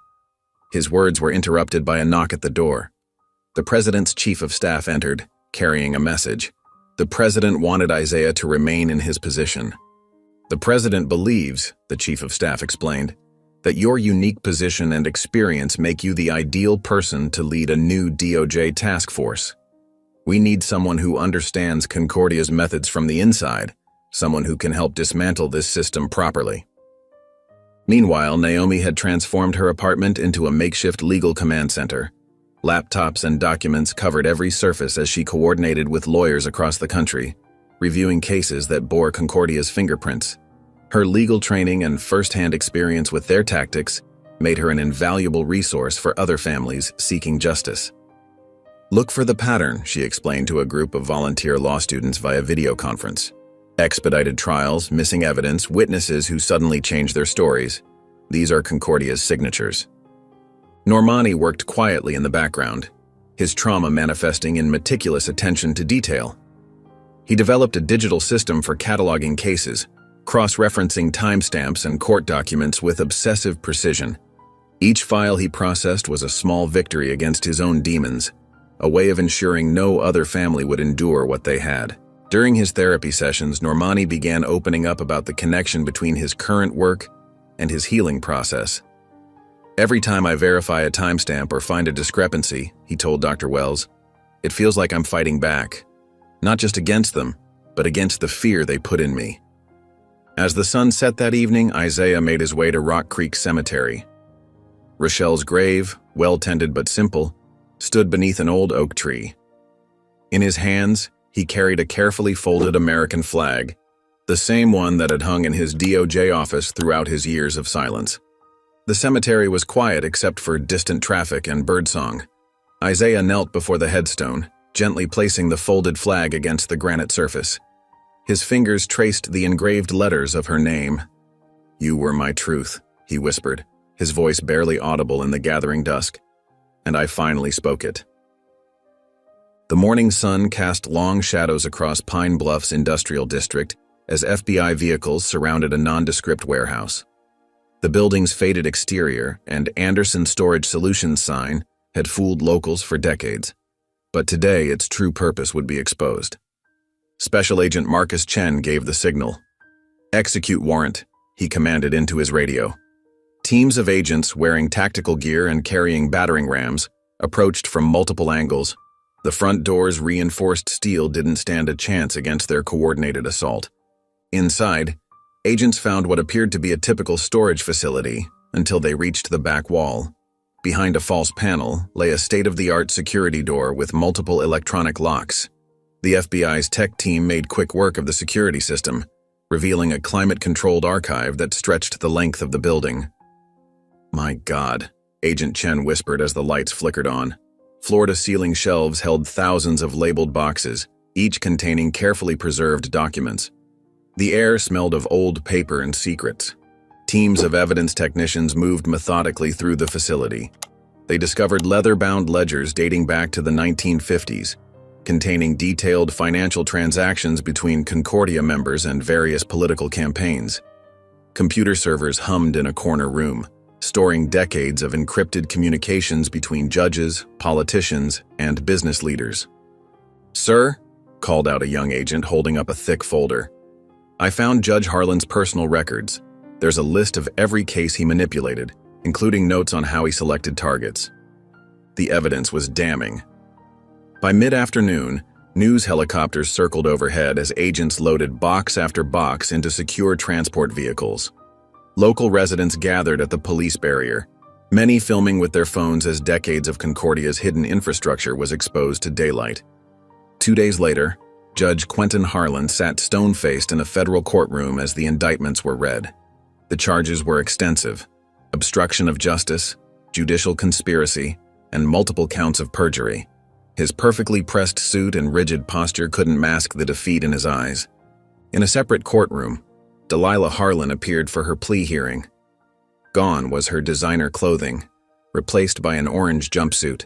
His words were interrupted by a knock at the door. The president's chief of staff entered, carrying a message. The president wanted Isaiah to remain in his position. "The president believes," the chief of staff explained, "that your unique position and experience make you the ideal person to lead a new DOJ task force. We need someone who understands Concordia's methods from the inside, someone who can help dismantle this system properly." Meanwhile, Naomi had transformed her apartment into a makeshift legal command center. Laptops and documents covered every surface as she coordinated with lawyers across the country, reviewing cases that bore Concordia's fingerprints. Her legal training and first-hand experience with their tactics made her an invaluable resource for other families seeking justice. "Look for the pattern," she explained to a group of volunteer law students via video conference. Expedited trials, missing evidence, witnesses who suddenly change their stories. These are Concordia's signatures. Normani worked quietly in the background, his trauma manifesting in meticulous attention to detail. He developed a digital system for cataloging cases, cross-referencing timestamps and court documents with obsessive precision. Each file he processed was a small victory against his own demons, a way of ensuring no other family would endure what they had. During his therapy sessions, Normani began opening up about the connection between his current work and his healing process. "Every time I verify a timestamp or find a discrepancy," he told Dr. Wells, "it feels like I'm fighting back. Not just against them, but against the fear they put in me." As the sun set that evening, Isaiah made his way to Rock Creek Cemetery. Rochelle's grave, well-tended but simple, stood beneath an old oak tree. In his hands, he carried a carefully folded American flag, the same one that had hung in his DOJ office throughout his years of silence. The cemetery was quiet except for distant traffic and birdsong. Isaiah knelt before the headstone, gently placing the folded flag against the granite surface. His fingers traced the engraved letters of her name. "You were my truth," he whispered, his voice barely audible in the gathering dusk. "And I finally spoke it." The morning sun cast long shadows across Pine Bluff's industrial district as FBI vehicles surrounded a nondescript warehouse. The building's faded exterior and Anderson Storage Solutions sign had fooled locals for decades, but today its true purpose would be exposed. Special Agent Marcus Chen gave the signal. "Execute warrant," he commanded into his radio. Teams of agents wearing tactical gear and carrying battering rams approached from multiple angles. The front door's reinforced steel didn't stand a chance against their coordinated assault. Inside, agents found what appeared to be a typical storage facility until they reached the back wall. Behind a false panel lay a state-of-the-art security door with multiple electronic locks. The FBI's tech team made quick work of the security system, revealing a climate-controlled archive that stretched the length of the building. "My God," Agent Chen whispered as the lights flickered on. Floor-to-ceiling shelves held thousands of labeled boxes, each containing carefully preserved documents. The air smelled of old paper and secrets. Teams of evidence technicians moved methodically through the facility. They discovered leather-bound ledgers dating back to the 1950s, containing detailed financial transactions between Concordia members and various political campaigns. Computer servers hummed in a corner room, storing decades of encrypted communications between judges, politicians, and business leaders. "Sir," called out a young agent holding up a thick folder, "I found Judge Harlan's personal records. There's a list of every case he manipulated, including notes on how he selected targets." The evidence was damning. By mid-afternoon, news helicopters circled overhead as agents loaded box after box into secure transport vehicles. Local residents gathered at the police barrier, many filming with their phones as decades of Concordia's hidden infrastructure was exposed to daylight. 2 days later, Judge Quentin Harlan sat stone-faced in a federal courtroom as the indictments were read. The charges were extensive: obstruction of justice, judicial conspiracy, and multiple counts of perjury. His perfectly pressed suit and rigid posture couldn't mask the defeat in his eyes. In a separate courtroom, Delilah Harlan appeared for her plea hearing. Gone was her designer clothing, replaced by an orange jumpsuit.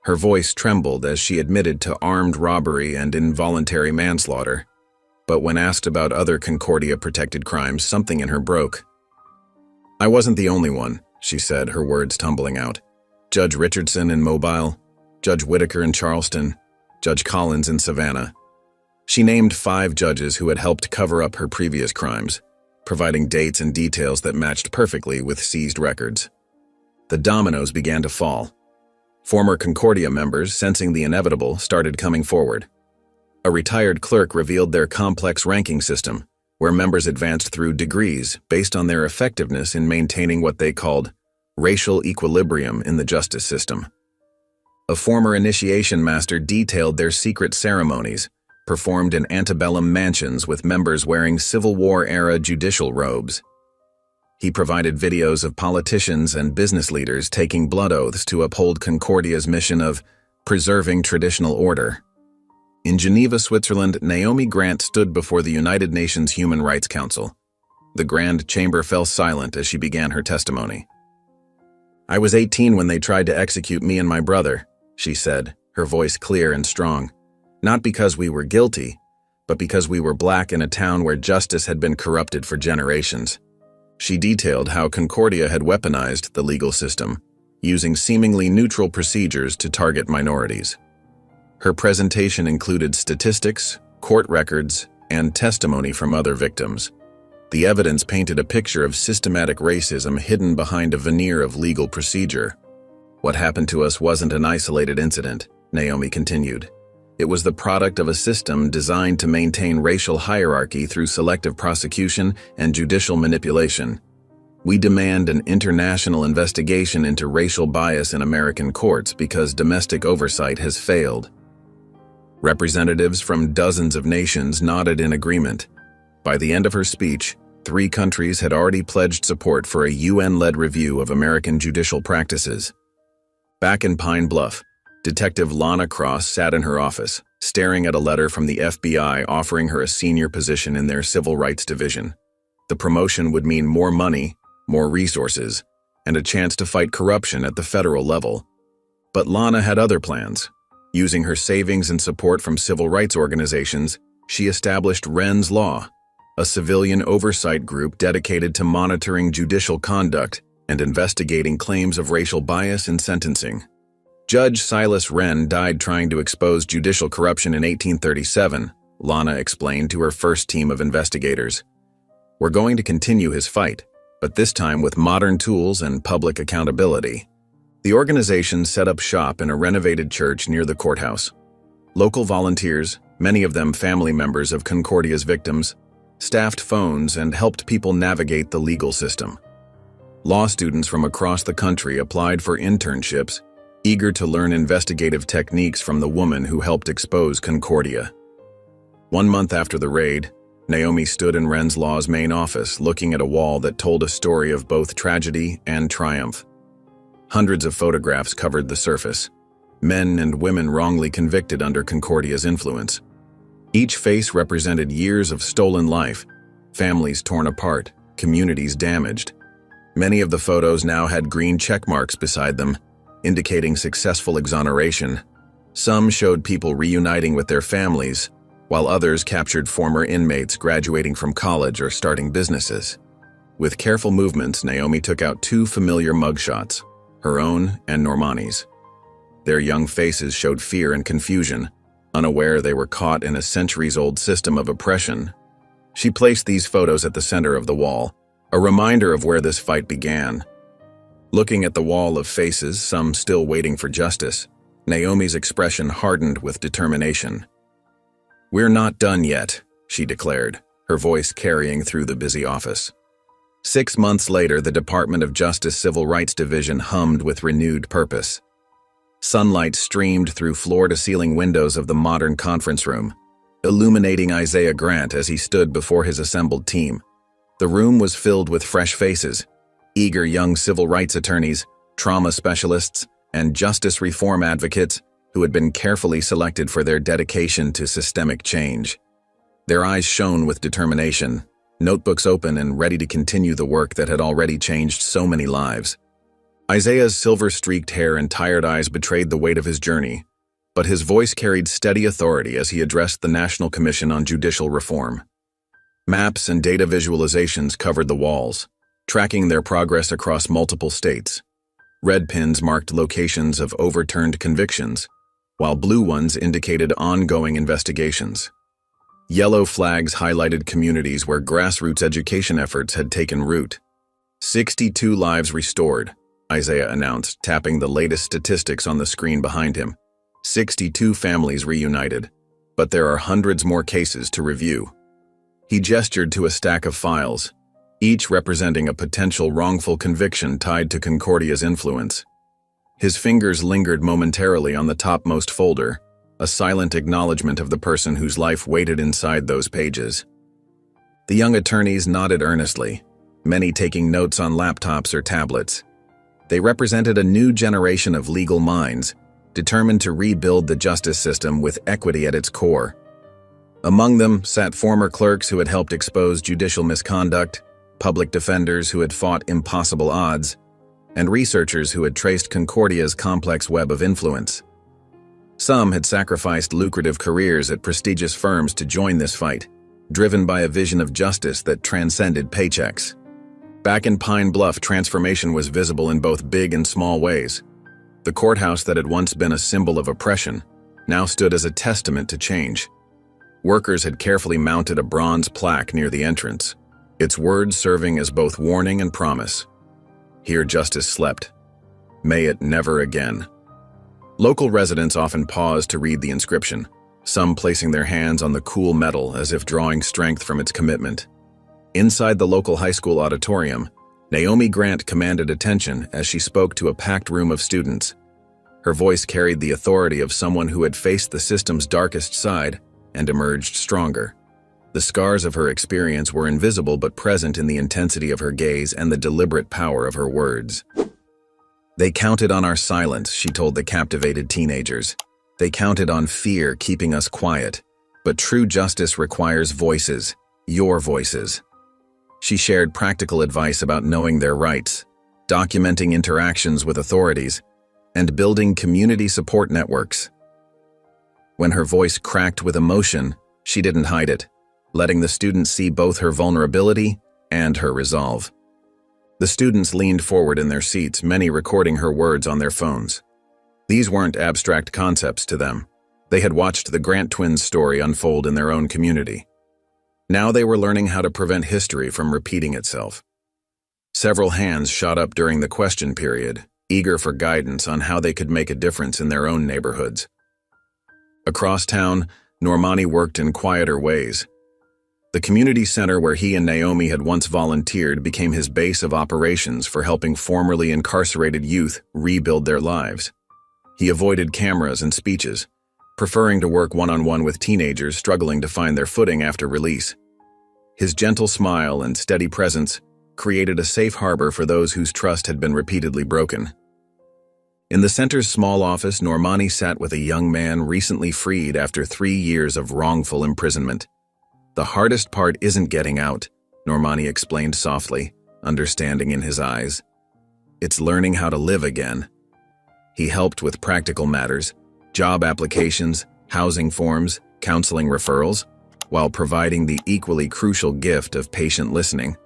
Her voice trembled as she admitted to armed robbery and involuntary manslaughter, but when asked about other Concordia-protected crimes, something in her broke. "I wasn't the only one," she said, her words tumbling out. "Judge Richardson in Mobile, Judge Whitaker in Charleston, Judge Collins in Savannah." She named 5 judges who had helped cover up her previous crimes, providing dates and details that matched perfectly with seized records. The dominoes began to fall. Former Concordia members, sensing the inevitable, started coming forward. A retired clerk revealed their complex ranking system, where members advanced through degrees based on their effectiveness in maintaining what they called racial equilibrium in the justice system. A former initiation master detailed their secret ceremonies, performed in antebellum mansions with members wearing Civil War-era judicial robes. He provided videos of politicians and business leaders taking blood oaths to uphold Concordia's mission of preserving traditional order. In Geneva, Switzerland, Naomi Grant stood before the United Nations Human Rights Council. The Grand Chamber fell silent as she began her testimony. "I was 18 when they tried to execute me and my brother," she said, her voice clear and strong. "Not because we were guilty, but because we were black in a town where justice had been corrupted for generations." She detailed how Concordia had weaponized the legal system, using seemingly neutral procedures to target minorities. Her presentation included statistics, court records, and testimony from other victims. The evidence painted a picture of systematic racism hidden behind a veneer of legal procedure. "What happened to us wasn't an isolated incident," Naomi continued. "It was the product of a system designed to maintain racial hierarchy through selective prosecution and judicial manipulation. We demand an international investigation into racial bias in American courts because domestic oversight has failed." Representatives from dozens of nations nodded in agreement. By the end of her speech, 3 countries had already pledged support for a UN-led review of American judicial practices. Back in Pine Bluff, Detective Lana Cross sat in her office, staring at a letter from the FBI offering her a senior position in their Civil Rights Division. The promotion would mean more money, more resources, and a chance to fight corruption at the federal level. But Lana had other plans. Using her savings and support from civil rights organizations, she established Wren's Law, a civilian oversight group dedicated to monitoring judicial conduct and investigating claims of racial bias in sentencing. Judge Silas Wren died trying to expose judicial corruption in 1837, Lana explained to her first team of investigators. "We're going to continue his fight, but this time with modern tools and public accountability." The organization set up shop in a renovated church near the courthouse. Local volunteers, many of them family members of Concordia's victims, staffed phones and helped people navigate the legal system. Law students from across the country applied for internships, eager to learn investigative techniques from the woman who helped expose Concordia. 1 month after the raid, Naomi stood in Wren's Law's main office looking at a wall that told a story of both tragedy and triumph. Hundreds of photographs covered the surface, men and women wrongly convicted under Concordia's influence. Each face represented years of stolen life, families torn apart, communities damaged. Many of the photos now had green check marks beside them, indicating successful exoneration. Some showed people reuniting with their families, while others captured former inmates graduating from college or starting businesses. With careful movements, Naomi took out 2 familiar mugshots, her own and Normani's. Their young faces showed fear and confusion, unaware they were caught in a centuries-old system of oppression. She placed these photos at the center of the wall, a reminder of where this fight began. Looking at the wall of faces, some still waiting for justice, Naomi's expression hardened with determination. "We're not done yet," she declared, her voice carrying through the busy office. 6 months later, the Department of Justice Civil Rights Division hummed with renewed purpose. Sunlight streamed through floor-to-ceiling windows of the modern conference room, illuminating Isaiah Grant as he stood before his assembled team. The room was filled with fresh faces, eager young civil rights attorneys, trauma specialists, and justice reform advocates who had been carefully selected for their dedication to systemic change. Their eyes shone with determination, notebooks open and ready to continue the work that had already changed so many lives. Isaiah's silver-streaked hair and tired eyes betrayed the weight of his journey, but his voice carried steady authority as he addressed the National Commission on Judicial Reform. Maps and data visualizations covered the walls, tracking their progress across multiple states. Red pins marked locations of overturned convictions, while blue ones indicated ongoing investigations. Yellow flags highlighted communities where grassroots education efforts had taken root. 62 lives restored, Isaiah announced, tapping the latest statistics on the screen behind him. 62 families reunited, but there are hundreds more cases to review. He gestured to a stack of files, each representing a potential wrongful conviction tied to Concordia's influence. His fingers lingered momentarily on the topmost folder, a silent acknowledgement of the person whose life waited inside those pages. The young attorneys nodded earnestly, many taking notes on laptops or tablets. They represented a new generation of legal minds, determined to rebuild the justice system with equity at its core. Among them sat former clerks who had helped expose judicial misconduct, public defenders who had fought impossible odds, and researchers who had traced Concordia's complex web of influence. Some had sacrificed lucrative careers at prestigious firms to join this fight, driven by a vision of justice that transcended paychecks. Back in Pine Bluff, transformation was visible in both big and small ways. The courthouse that had once been a symbol of oppression now stood as a testament to change. Workers had carefully mounted a bronze plaque near the entrance, its words serving as both warning and promise. Here justice slept. May it never again. Local residents often paused to read the inscription, some placing their hands on the cool metal as if drawing strength from its commitment. Inside the local high school auditorium, Naomi Grant commanded attention as she spoke to a packed room of students. Her voice carried the authority of someone who had faced the system's darkest side and emerged stronger. The scars of her experience were invisible but present in the intensity of her gaze and the deliberate power of her words. They counted on our silence, she told the captivated teenagers. They counted on fear keeping us quiet. But true justice requires voices, your voices. She shared practical advice about knowing their rights, documenting interactions with authorities, and building community support networks. When her voice cracked with emotion, she didn't hide it, letting the students see both her vulnerability and her resolve. The students leaned forward in their seats, many recording her words on their phones. These weren't abstract concepts to them. They had watched the Grant twins' story unfold in their own community. Now they were learning how to prevent history from repeating itself. Several hands shot up during the question period, eager for guidance on how they could make a difference in their own neighborhoods. Across town, Normani worked in quieter ways. The community center where he and Naomi had once volunteered became his base of operations for helping formerly incarcerated youth rebuild their lives. He avoided cameras and speeches, preferring to work one-on-one with teenagers struggling to find their footing after release. His gentle smile and steady presence created a safe harbor for those whose trust had been repeatedly broken. In the center's small office, Normani sat with a young man recently freed after 3 years of wrongful imprisonment. The hardest part isn't getting out, Normani explained softly, understanding in his eyes. It's learning how to live again. He helped with practical matters, job applications, housing forms, counseling referrals, while providing the equally crucial gift of patient listening.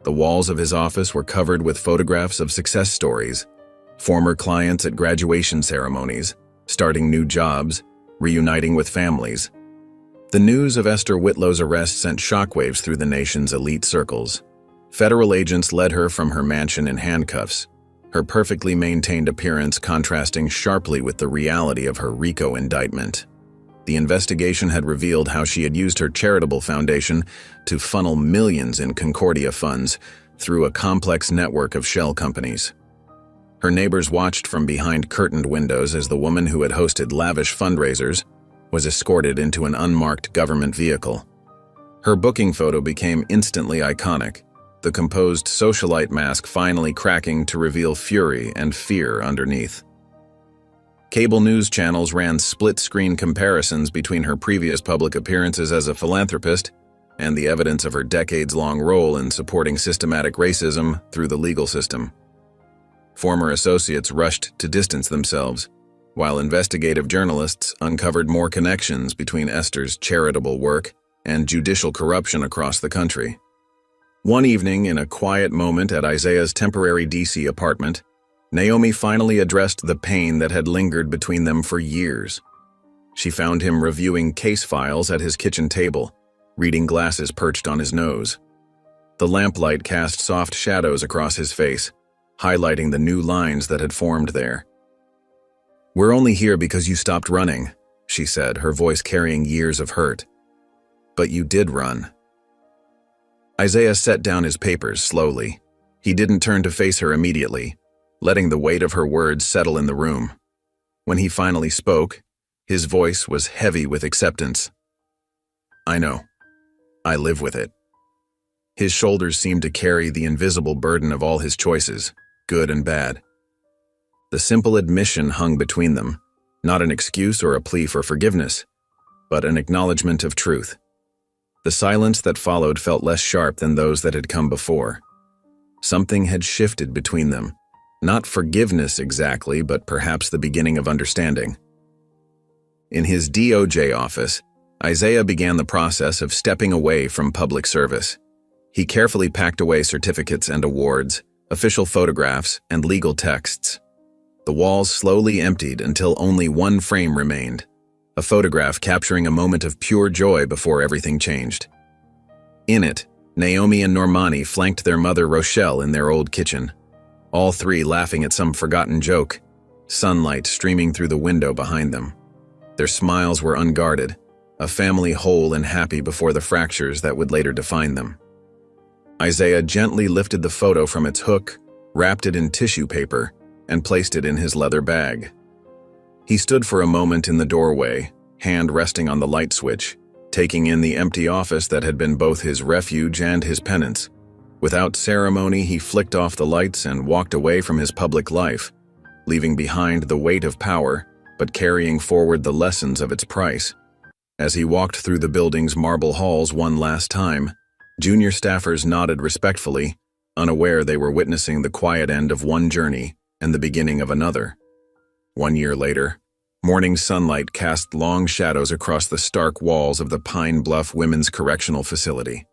The walls of his office were covered with photographs of success stories, former clients at graduation ceremonies, starting new jobs, reuniting with families. The news of Esther Whitlow's arrest sent shockwaves through the nation's elite circles. Federal agents led her from her mansion in handcuffs, her perfectly maintained appearance contrasting sharply with the reality of her RICO indictment. The investigation had revealed how she had used her charitable foundation to funnel millions in Concordia funds through a complex network of shell companies. Her neighbors watched from behind curtained windows as the woman who had hosted lavish fundraisers was escorted into an unmarked government vehicle. Her booking photo became instantly iconic, the composed socialite mask finally cracking to reveal fury and fear underneath. Cable news channels ran split-screen comparisons between her previous public appearances as a philanthropist and the evidence of her decades-long role in supporting systematic racism through the legal system. Former associates rushed to distance themselves, while investigative journalists uncovered more connections between Esther's charitable work and judicial corruption across the country. One evening, in a quiet moment at Isaiah's temporary D.C. apartment, Naomi finally addressed the pain that had lingered between them for years. She found him reviewing case files at his kitchen table, reading glasses perched on his nose. The lamplight cast soft shadows across his face, highlighting the new lines that had formed there. "We're only here because you stopped running," she said, her voice carrying years of hurt. "But you did run. Isaiah set down his papers slowly. He didn't turn to face her immediately, letting the weight of her words settle in the room. When he finally spoke, his voice was heavy with acceptance. I know. I live with it. His shoulders seemed to carry the invisible burden of all his choices, good and bad. The simple admission hung between them, not an excuse or a plea for forgiveness, but an acknowledgement of truth. The silence that followed felt less sharp than those that had come before. Something had shifted between them. Not forgiveness exactly, but perhaps the beginning of understanding. In his DOJ office, Isaiah began the process of stepping away from public service. He carefully packed away certificates and awards, official photographs, and legal texts. The walls slowly emptied until only one frame remained, a photograph capturing a moment of pure joy before everything changed. In it, Naomi and Normani flanked their mother Rochelle in their old kitchen, all three laughing at some forgotten joke, sunlight streaming through the window behind them. Their smiles were unguarded, a family whole and happy before the fractures that would later define them. Isaiah gently lifted the photo from its hook, wrapped it in tissue paper, and placed it in his leather bag. He stood for a moment in the doorway, hand resting on the light switch, taking in the empty office that had been both his refuge and his penance. Without ceremony, he flicked off the lights and walked away from his public life, leaving behind the weight of power, but carrying forward the lessons of its price. As he walked through the building's marble halls one last time, junior staffers nodded respectfully, unaware they were witnessing the quiet end of one journey and the beginning of another. 1 year later, morning sunlight cast long shadows across the stark walls of the Pine Bluff Women's Correctional Facility.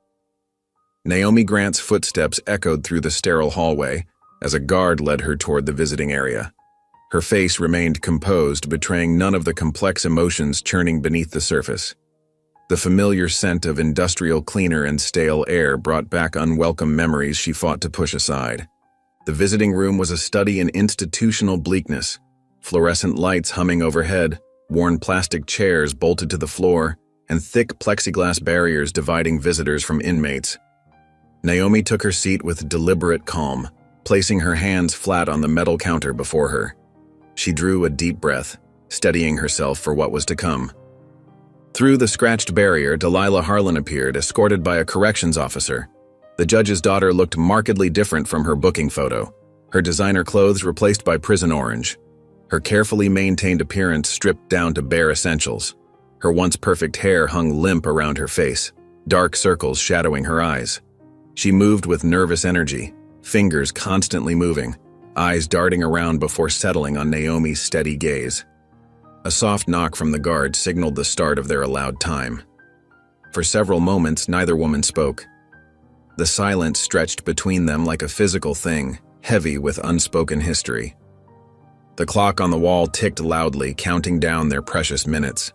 Naomi Grant's footsteps echoed through the sterile hallway as a guard led her toward the visiting area. Her face remained composed, betraying none of the complex emotions churning beneath the surface. The familiar scent of industrial cleaner and stale air brought back unwelcome memories she fought to push aside. The visiting room was a study in institutional bleakness, fluorescent lights humming overhead, worn plastic chairs bolted to the floor, and thick plexiglass barriers dividing visitors from inmates. Naomi took her seat with deliberate calm, placing her hands flat on the metal counter before her. She drew a deep breath, steadying herself for what was to come. Through the scratched barrier, Delilah Harlan appeared, escorted by a corrections officer. The judge's daughter looked markedly different from her booking photo, her designer clothes replaced by prison orange, her carefully maintained appearance stripped down to bare essentials. Her once perfect hair hung limp around her face, dark circles shadowing her eyes. She moved with nervous energy, fingers constantly moving, eyes darting around before settling on Naomi's steady gaze. A soft knock from the guard signaled the start of their allowed time. For several moments, neither woman spoke. The silence stretched between them like a physical thing, heavy with unspoken history. The clock on the wall ticked loudly, counting down their precious minutes.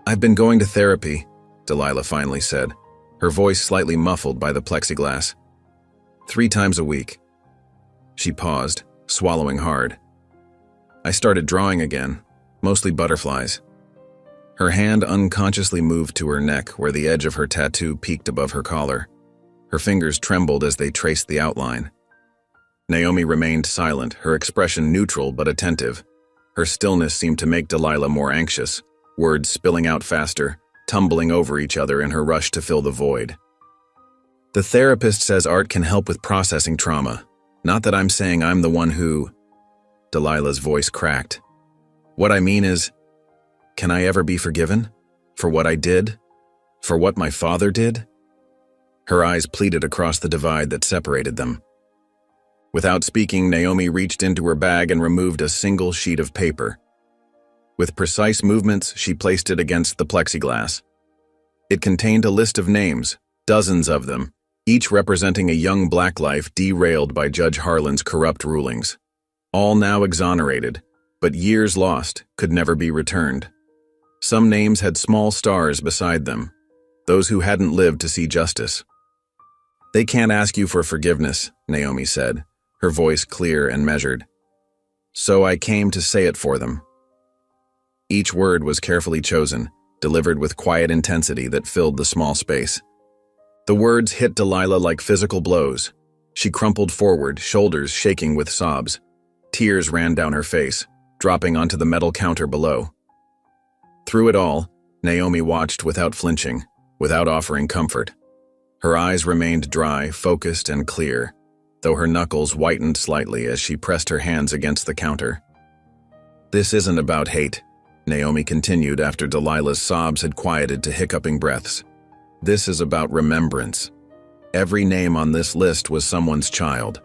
"I've been going to therapy," Delilah finally said, her voice slightly muffled by the plexiglass. 3 times a week. She paused, swallowing hard. "I started drawing again, mostly butterflies." Her hand unconsciously moved to her neck where the edge of her tattoo peeked above her collar. Her fingers trembled as they traced the outline. Naomi remained silent, her expression neutral but attentive. Her stillness seemed to make Delilah more anxious, words spilling out faster, tumbling over each other in her rush to fill the void. "The therapist says art can help with processing trauma. Not that I'm saying I'm the one who..." Delilah's voice cracked. "What I mean is, can I ever be forgiven? For what I did? For what my father did?" Her eyes pleaded across the divide that separated them. Without speaking, Naomi reached into her bag and removed a single sheet of paper. With precise movements, she placed it against the plexiglass. It contained a list of names, dozens of them, each representing a young black life derailed by Judge Harlan's corrupt rulings. All now exonerated, but years lost could never be returned. Some names had small stars beside them, those who hadn't lived to see justice. "They can't ask you for forgiveness," Naomi said, her voice clear and measured. "So I came to say it for them." Each word was carefully chosen, delivered with quiet intensity that filled the small space. The words hit Delilah like physical blows. She crumpled forward, shoulders shaking with sobs. Tears ran down her face, dropping onto the metal counter below. Through it all, Naomi watched without flinching, without offering comfort. Her eyes remained dry, focused, and clear, though her knuckles whitened slightly as she pressed her hands against the counter. "This isn't about hate," Naomi continued after Delilah's sobs had quieted to hiccuping breaths. "This is about remembrance. Every name on this list was someone's child,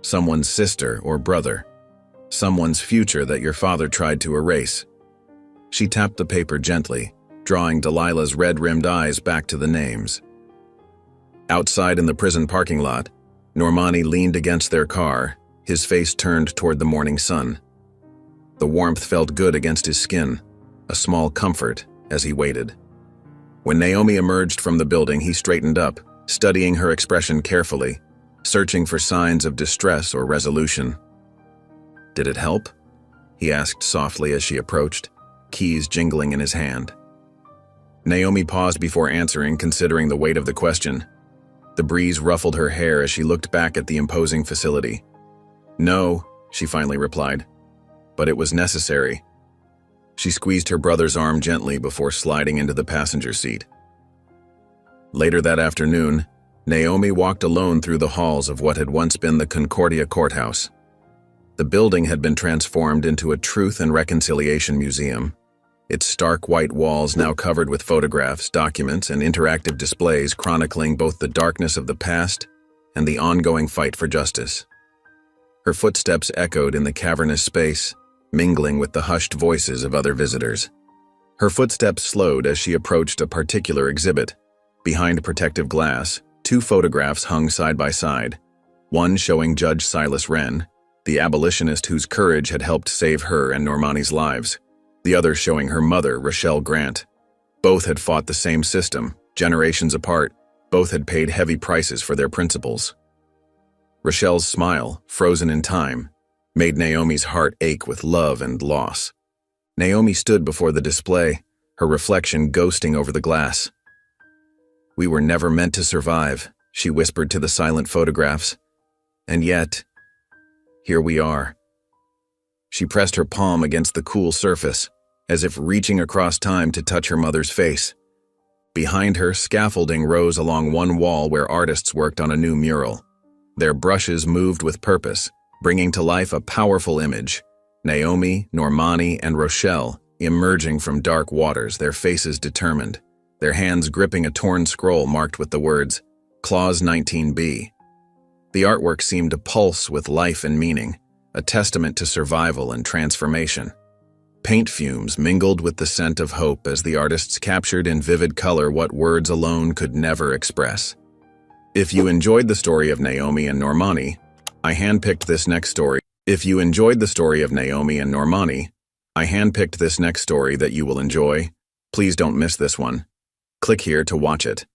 someone's sister or brother, someone's future that your father tried to erase." She tapped the paper gently, drawing Delilah's red-rimmed eyes back to the names. Outside in the prison parking lot, Normani leaned against their car, his face turned toward the morning sun. The warmth felt good against his skin, a small comfort as he waited. When Naomi emerged from the building, he straightened up, studying her expression carefully, searching for signs of distress or resolution. "Did it help?" he asked softly as she approached, keys jingling in his hand. Naomi paused before answering, considering the weight of the question. The breeze ruffled her hair as she looked back at the imposing facility. "No," she finally replied, "but it was necessary." She squeezed her brother's arm gently before sliding into the passenger seat. Later that afternoon, Naomi walked alone through the halls of what had once been the Concordia Courthouse. The building had been transformed into a Truth and Reconciliation Museum, its stark white walls now covered with photographs, documents, and interactive displays chronicling both the darkness of the past and the ongoing fight for justice. Her footsteps echoed in the cavernous space, mingling with the hushed voices of other visitors. Her footsteps slowed as she approached a particular exhibit. Behind protective glass, two photographs hung side by side, one showing Judge Silas Wren, the abolitionist whose courage had helped save her and Normani's lives, the other showing her mother, Rochelle Grant. Both had fought the same system, generations apart. Both had paid heavy prices for their principles. Rochelle's smile, frozen in time, made Naomi's heart ache with love and loss. Naomi stood before the display, her reflection ghosting over the glass. "We were never meant to survive," she whispered to the silent photographs. "And yet, here we are." She pressed her palm against the cool surface, as if reaching across time to touch her mother's face. Behind her, scaffolding rose along one wall where artists worked on a new mural. Their brushes moved with purpose, bringing to life a powerful image. Naomi, Normani, and Rochelle emerging from dark waters, their faces determined, their hands gripping a torn scroll marked with the words, Clause 19B. The artwork seemed to pulse with life and meaning, a testament to survival and transformation. Paint fumes mingled with the scent of hope as the artists captured in vivid color what words alone could never express. If you enjoyed the story of Naomi and Normani, I handpicked this next story. If you enjoyed the story of Naomi and Normani, I handpicked this next story that you will enjoy. Please don't miss this one. Click here to watch it.